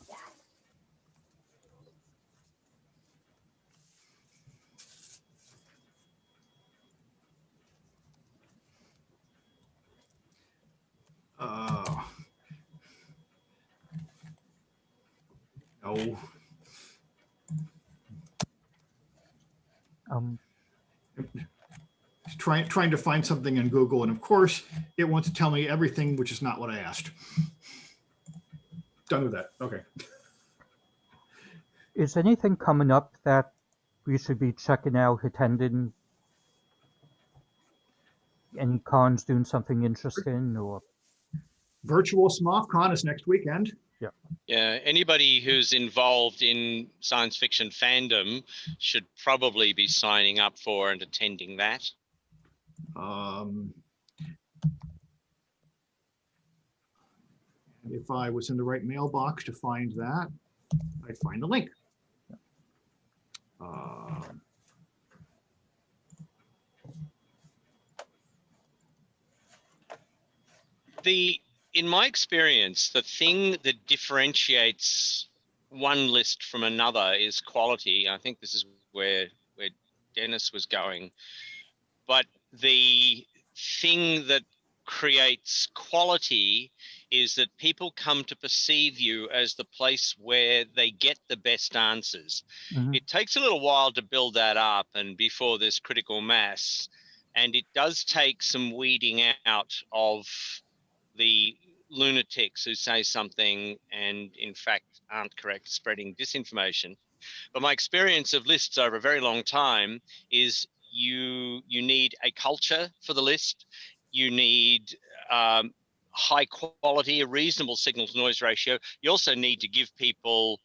No. Trying to find something in Google, and of course, it wants to tell me everything, which is not what I asked. Done with that. Okay. Is anything coming up that we should be checking out, attending? Any cons doing something interesting, or? Virtual SMOFCon is next weekend. Yeah, anybody who's involved in science fiction fandom should probably be signing up for and attending that. If I was in the right mailbox to find that, I'd find the link. In my experience, the thing that differentiates one list from another is quality. I think this is where Dennis was going. But the thing that creates quality is that people come to perceive you as the place where they get the best answers. Mhm. It takes a little while to build that up and before there's critical mass. And it does take some weeding out of the lunatics who say something and in fact aren't correct, spreading disinformation. But my experience of lists over a very long time is you need a culture for the list. You need high quality, a reasonable signal to noise ratio. You also need to give people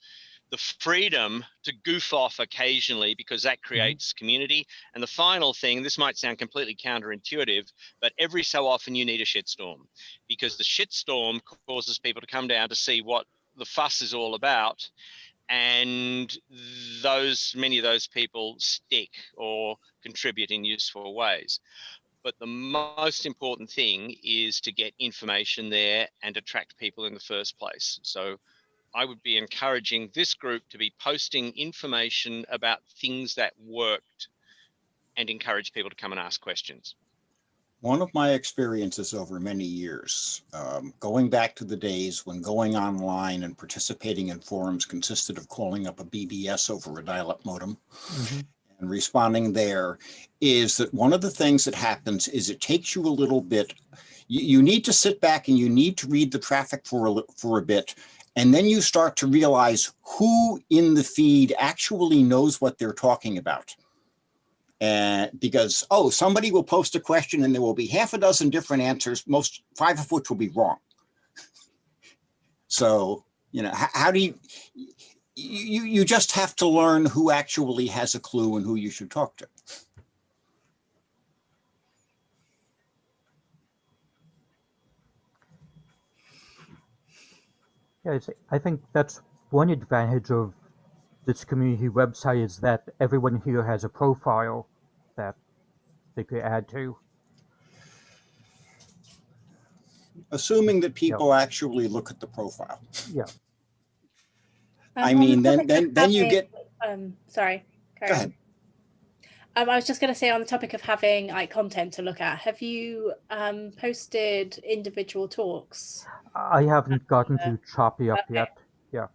the freedom to goof off occasionally because that creates community. And the final thing, this might sound completely counterintuitive, but every so often you need a shitstorm because the shitstorm causes people to come down to see what the fuss is all about. And many of those people stick or contribute in useful ways. But the most important thing is to get information there and attract people in the first place. So I would be encouraging this group to be posting information about things that worked and encourage people to come and ask questions. One of my experiences over many years, going back to the days when going online and participating in forums consisted of calling up a BBS over a dial-up modem and responding there, is that one of the things that happens is it takes you a little bit, You need to sit back and you need to read the traffic for a bit. And then you start to realize who in the feed actually knows what they're talking about. And because, oh, somebody will post a question and there will be half a dozen different answers, 5 of which will be wrong. So, you know, how do you just have to learn who actually has a clue and who you should talk to. Yeah, I think that's one advantage of this community website is that everyone here has a profile that they could add to. Assuming that people actually look at the profile. Yeah. I mean, then you get. Sorry. Go ahead. I was just going to say, on the topic of having like content to look at, have you posted individual talks? I haven't gotten to Choppy up yet. Yeah.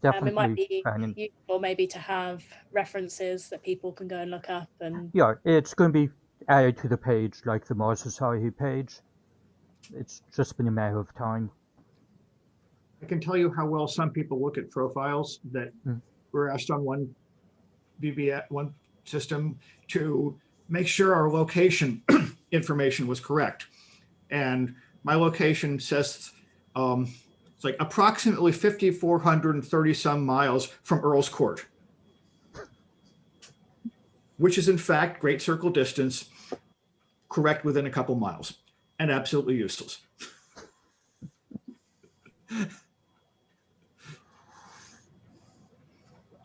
Definitely. It might be useful maybe to have references that people can go and look up. And yeah, it's going to be added to the page, like the Mars Society page. It's just been a matter of time. I can tell you how well some people look at profiles that were asked on one one system to make sure our location information was correct. And my location says it's like approximately 5,430 some miles from Earl's Court, which is in fact Great Circle distance, correct within a couple miles, and absolutely useless.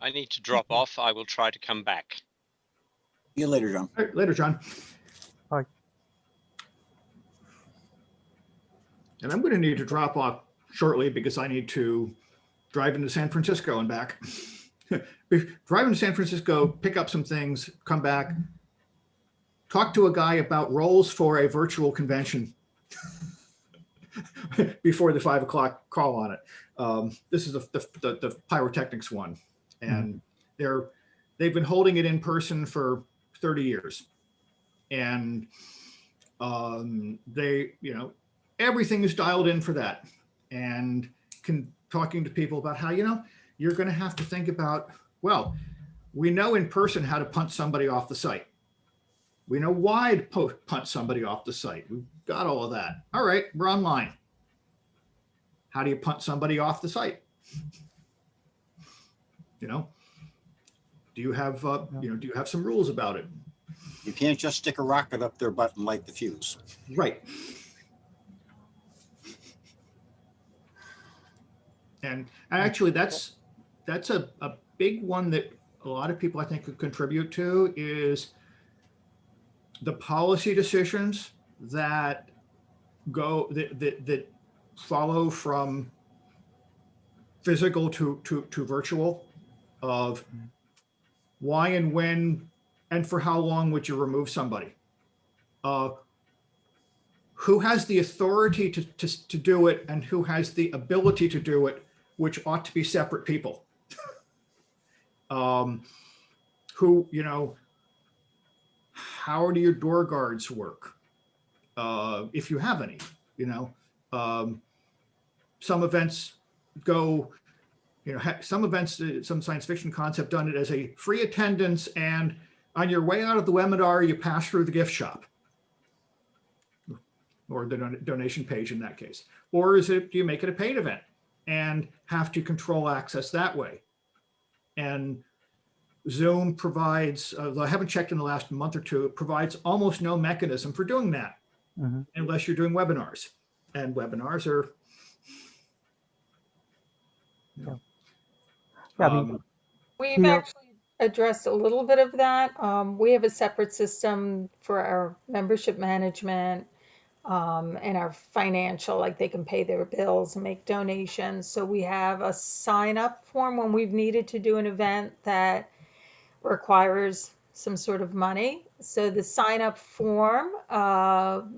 I need to drop off. I will try to come back. See you later, John. All right, later, John. Bye. And I'm going to need to drop off shortly because I need to drive into San Francisco and back. Drive into San Francisco, pick up some things, come back, talk to a guy about roles for a virtual convention before the 5 o'clock call on it. This is the pyrotechnics one. And they've been holding it in person for 30 years. And they, you know, everything is dialed in for that. And talking to people about how, you know, you're going to have to think about, well, we know in person how to punt somebody off the site. We know why to punt somebody off the site. We've got all of that. All right, we're online. How do you punt somebody off the site? You know, do you have do you have some rules about it? You can't just stick a rocket up their butt and light the fuse. Right. And actually, that's a big one that a lot of people I think could contribute to is the policy decisions that go that follow from physical to virtual, of why and when and for how long would you remove somebody? Who has the authority to do it and who has the ability to do it, which ought to be separate people. Who, you know, how do your door guards work? If you have any, you know, some events go, you know, some events, some science fiction concept done it as a free attendance, and on your way out of the webinar, you pass through the gift shop or the donation page in that case. Or do you make it a paid event and have to control access that way? And Zoom provides, I haven't checked in the last month or two, it provides almost no mechanism for doing that unless you're doing webinars. And webinars are, you know, yeah, I mean, we've actually addressed a little bit of that. We have a separate system for our membership management and our financial, like they can pay their bills and make donations. So we have a sign up form when we've needed to do an event that requires some sort of money. So the sign up form,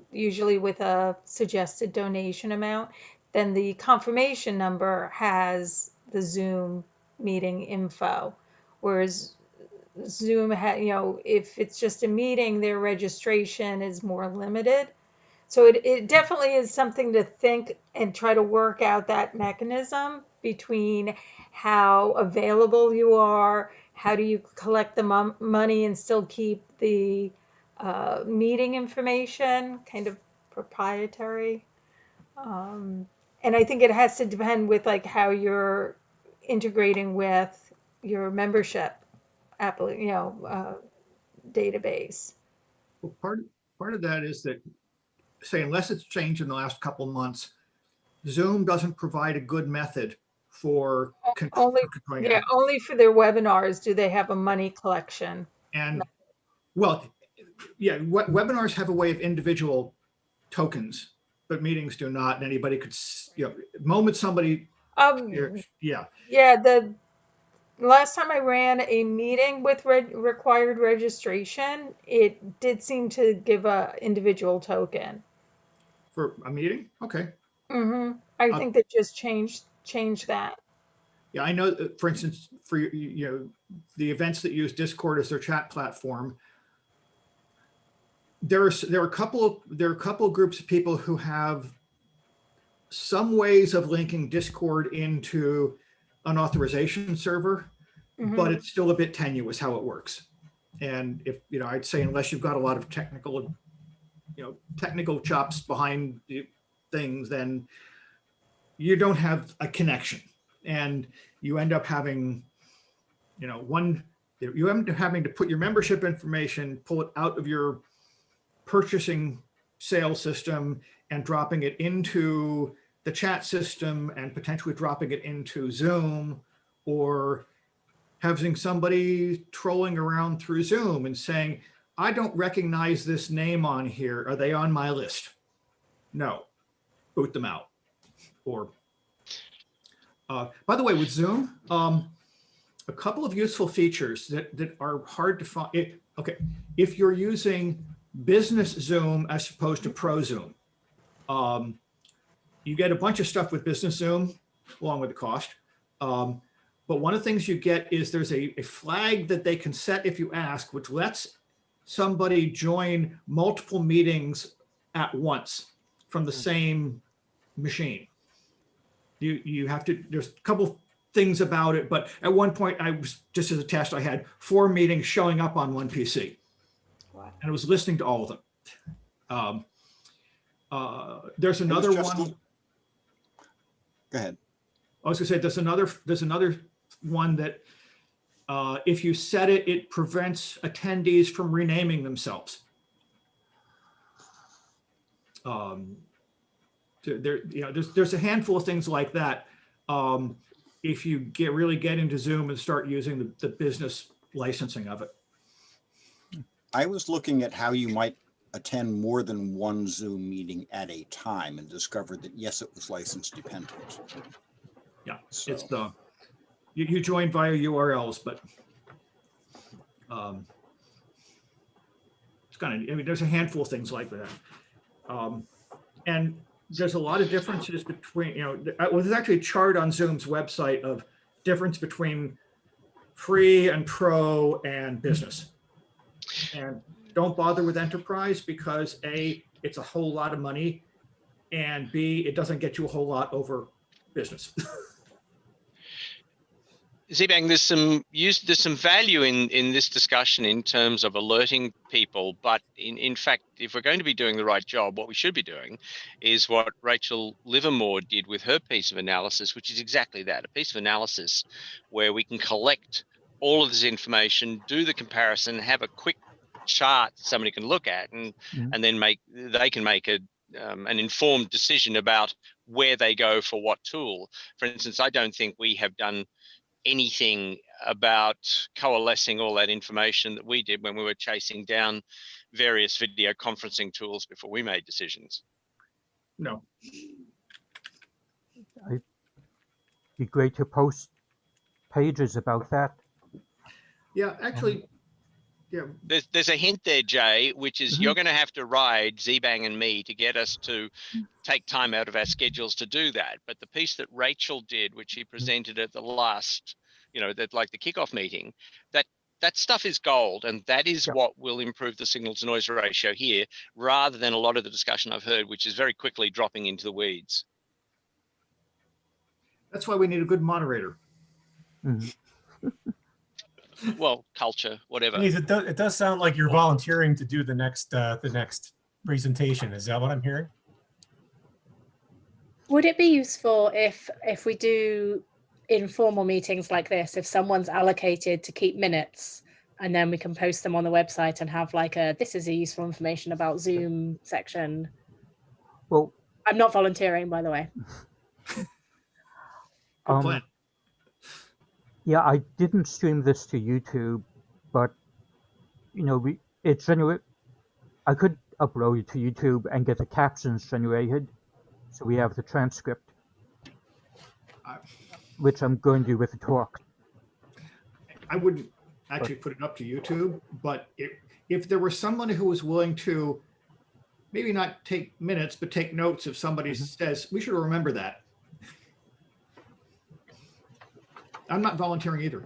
usually with a suggested donation amount, then the confirmation number has the Zoom meeting info. Whereas Zoom, you know, if it's just a meeting, their registration is more limited. So it definitely is something to think and try to work out that mechanism between how available you are, how do you collect the money and still keep the meeting information kind of proprietary. Um, and I think it has to depend with like how you're integrating with your membership database. Well, part of that is that, say, unless it's changed in the last couple of months, Zoom doesn't provide a good method for Only, controlling yeah, it. only for their webinars do they have a money collection. And well, yeah, webinars have a way of individual tokens, but meetings do not. And anybody could, moment somebody, yeah. Yeah, the last time I ran a meeting with required registration, it did seem to give a individual token. For a meeting? Okay. I think they just changed that. Yeah, I know, for instance, for the events that use Discord as their chat platform, there are a couple of groups of people who have some ways of linking Discord into an authorization server, but it's still a bit tenuous how it works. And if I'd say unless you've got a lot of technical chops behind things, then you don't have a connection, and you end up having having to put your membership information, pull it out of your purchasing sales system and dropping it into the chat system and potentially dropping it into Zoom, or having somebody trolling around through Zoom and saying, I don't recognize this name on here. Are they on my list? No, boot them out. Or, by the way, with Zoom, a couple of useful features that are hard to find. Okay, if you're using business Zoom as opposed to pro Zoom, you get a bunch of stuff with business Zoom along with the cost. But one of the things you get is there's a flag that they can set if you ask, which lets somebody join multiple meetings at once from the same machine. You have to, there's a couple things about it, but at one point I was, just as a test, I had 4 meetings showing up on one PC. Wow. And I was listening to all of them. There's another one. Go ahead. I was gonna say, there's another one that if you set it, it prevents attendees from renaming themselves. There's a handful of things like that. If you really get into Zoom and start using the business licensing of it. I was looking at how you might attend more than one Zoom meeting at a time and discovered that, yes, it was license dependent. Yeah, so. It's you join via URLs, but it's kind of, there's a handful of things like that. And there's a lot of differences between, there's actually a chart on Zoom's website of difference between free and pro and business. And don't bother with enterprise because A, it's a whole lot of money, and B, it doesn't get you a whole lot over business. Zibang, there's some value in this discussion in terms of alerting people, but in fact, if we're going to be doing the right job, what we should be doing is what Rachel Livermore did with her piece of analysis, which is exactly that, a piece of analysis where we can collect all of this information, do the comparison, have a quick chart somebody can look at, and then they can make an informed decision about where they go for what tool. For instance, I don't think we have done anything about coalescing all that information that we did when we were chasing down various video conferencing tools before we made decisions. No. It'd be great to post pages about that. Yeah, actually, yeah. There's a hint there, Jay, which is you're going to have to ride Zibang and me to get us to take time out of our schedules to do that. But the piece that Rachel did, which she presented at the last, like the kickoff meeting, that that stuff is gold, and that is Yep. what will improve the signal to noise ratio here, rather than a lot of the discussion I've heard, which is very quickly dropping into the weeds. That's why we need a good moderator. Mhm. Well, culture, whatever. Denise, it does sound like you're volunteering to do the next presentation. Is that what I'm hearing? Would it be useful if we do informal meetings like this, if someone's allocated to keep minutes, and then we can post them on the website and have like a "this is a useful information about Zoom" section? Well, I'm not volunteering, by the way. Good plan. yeah, I didn't stream this to YouTube, but it's genuine. I could upload it to YouTube and get the captions generated, so we have the transcript, which I'm going to do with the talk. I wouldn't actually put it up to YouTube, but if there was someone who was willing to maybe not take minutes, but take notes if somebody says, we should remember that. I'm not volunteering either.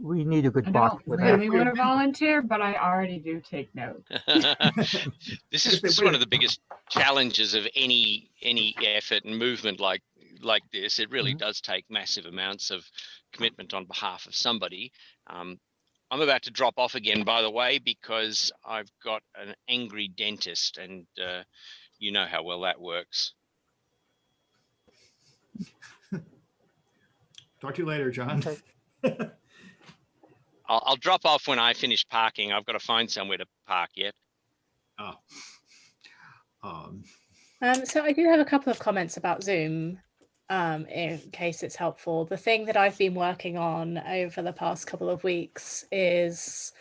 We need a good I bot don't for really that. want to volunteer, but I already do take notes. This is one of the biggest challenges of any effort and movement like this. It really does take massive amounts of commitment on behalf of somebody. I'm about to drop off again, by the way, because I've got an angry dentist, and you know how well that works. Talk to you later, John. Okay. I'll drop off when I finish parking. I've got to find somewhere to park yet. So I do have a couple of comments about Zoom, in case it's helpful. The thing that I've been working on over the past couple of weeks is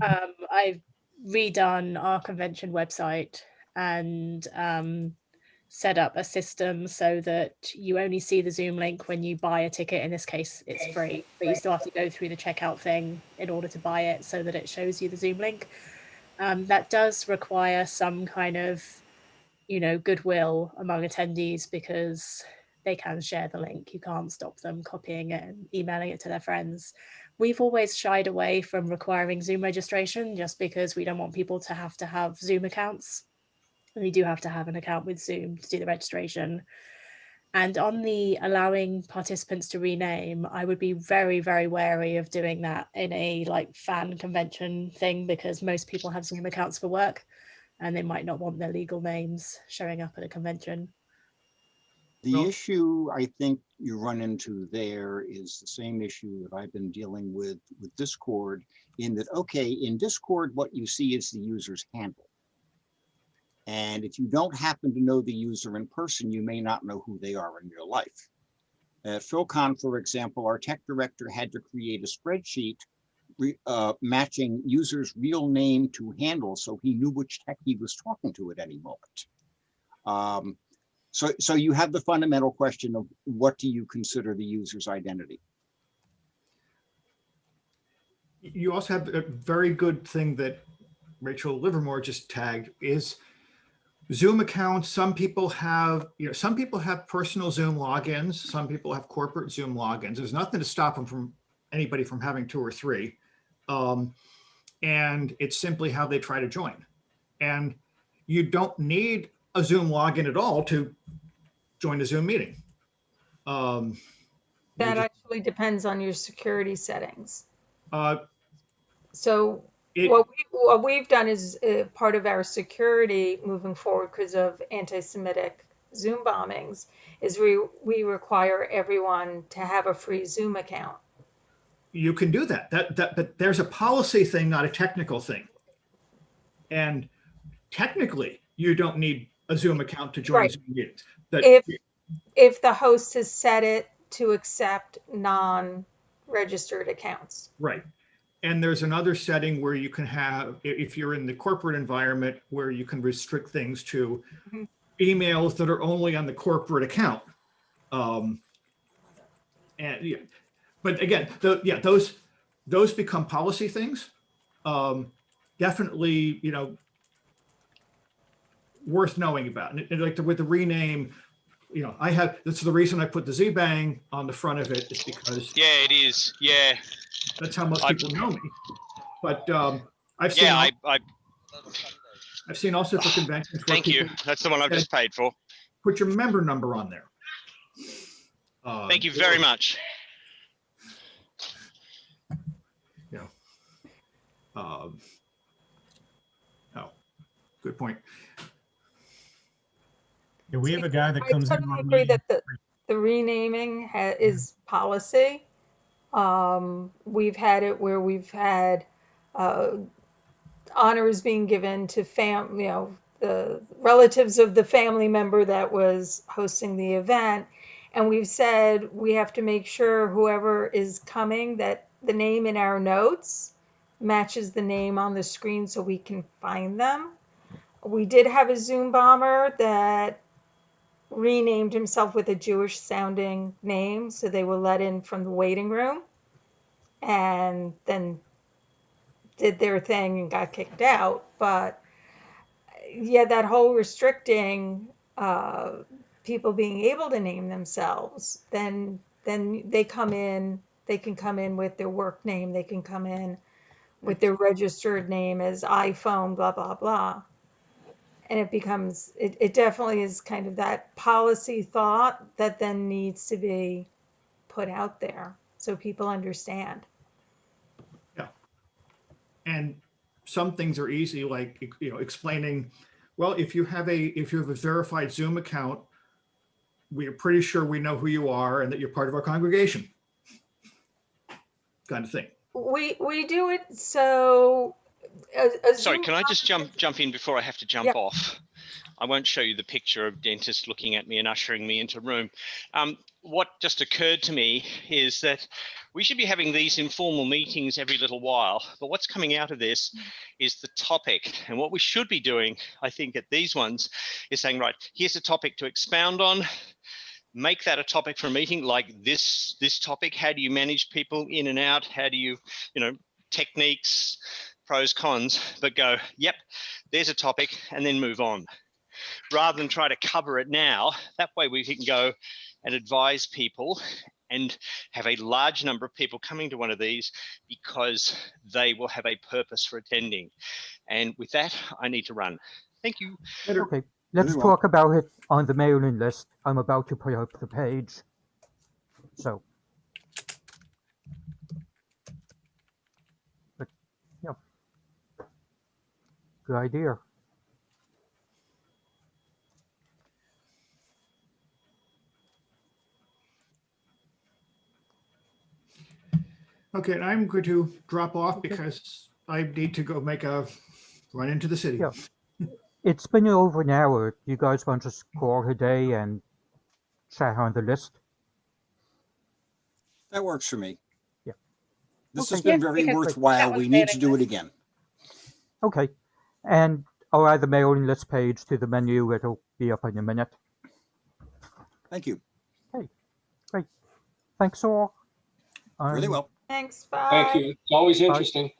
I've redone our convention website and set up a system so that you only see the Zoom link when you buy a ticket. In this case, it's free, but you still have to go through the checkout thing in order to buy it so that it shows you the Zoom link. That does require some kind of, goodwill among attendees, because they can share the link. You can't stop them copying it and emailing it to their friends. We've always shied away from requiring Zoom registration just because we don't want people to have Zoom accounts. And you do have to have an account with Zoom to do the registration. And on the allowing participants to rename, I would be very, very wary of doing that in a fan convention thing, because most people have Zoom accounts for work and they might not want their legal names showing up at a convention. The issue I think you run into there is the same issue that I've been dealing with Discord, in that, okay, in Discord, what you see is the user's handle. And if you don't happen to know the user in person, you may not know who they are in real life. At PhilCon, for example, our tech director had to create a spreadsheet matching user's real name to handle, so he knew which tech he was talking to at any moment. So you have the fundamental question of, what do you consider the user's identity? You also have a very good thing that Rachel Livermore just tagged is Zoom accounts. Some people have, personal Zoom logins. Some people have corporate Zoom logins. There's nothing to stop anybody from having 2 or 3. And it's simply how they try to join. And you don't need a Zoom login at all to join a Zoom meeting. That actually depends on your security settings. So what we've done is part of our security moving forward, because of anti-Semitic Zoom bombings, is we require everyone to have a free Zoom account. You can do that. But there's a policy thing, not a technical thing. And technically, you don't need a Zoom account to join Zoom meetings. If the host has set it to accept non-registered accounts. Right. And there's another setting where you can have, if you're in the corporate environment, where you can restrict things to emails that are only on the corporate account. But again, those become policy things. Definitely, worth knowing about. And with the rename, that's the reason I put the Z-Bang on the front of it, is because. Yeah, it is. Yeah. That's how most I- people know me. But I've seen Yeah, I've seen also for conventions where thank you. people That's the one I've said, just paid for. put your member number on there. Thank you very much. Oh, good point. Yeah, we have a guy that I comes in. totally our agree meeting. that the renaming is policy. We've had it where we've had honors being given to the relatives of the family member that was hosting the event. And we've said we have to make sure whoever is coming, that the name in our notes matches the name on the screen so we can find them. We did have a Zoom bomber that renamed himself with a Jewish sounding name, so they were let in from the waiting room and then did their thing and got kicked out. But yeah, that whole restricting people being able to name themselves, then they can come in with their work name, they can come in with their registered name as iPhone, blah blah blah. And it definitely is kind of that policy thought that then needs to be put out there so people understand. Yeah. And some things are easy, like, explaining, well, if you have a verified Zoom account, we are pretty sure we know who you are and that you're part of our congregation, kind of thing. We do it so. Sorry, Zoom can I just jump in before I have to jump Yep. off? I won't show you the picture of dentist looking at me and ushering me into a room. What just occurred to me is that we should be having these informal meetings every little while, but what's coming out of this is the topic. And what we should be doing, I think, at these ones is saying, right, here's a topic to expound on. Make that a topic for a meeting like this topic. How do you manage people in and out? How do you, techniques, pros, cons, but go, yep, there's a topic, and then move on. Rather than try to cover it now, that way we can go and advise people and have a large number of people coming to one of these because they will have a purpose for attending. And with that, I need to run. Thank you. Okay, let's Very well. talk about it on the mailing list. I'm about to put up the page. So, but, yeah, good idea. Okay, and I'm going to drop off because I need to go run into the city. Yeah. It's been over an hour. You guys want to call a day and chat on the list? That works for me. Yeah. This Okay. has been Yeah, very because worthwhile. that We was need to mailing do it list. again. Okay. And I'll add the mailing list page to the menu. It'll be up in a minute. Thank you. Okay, great. Thanks all. Really well. Thanks. Bye. Thank you. It's always Bye. interesting.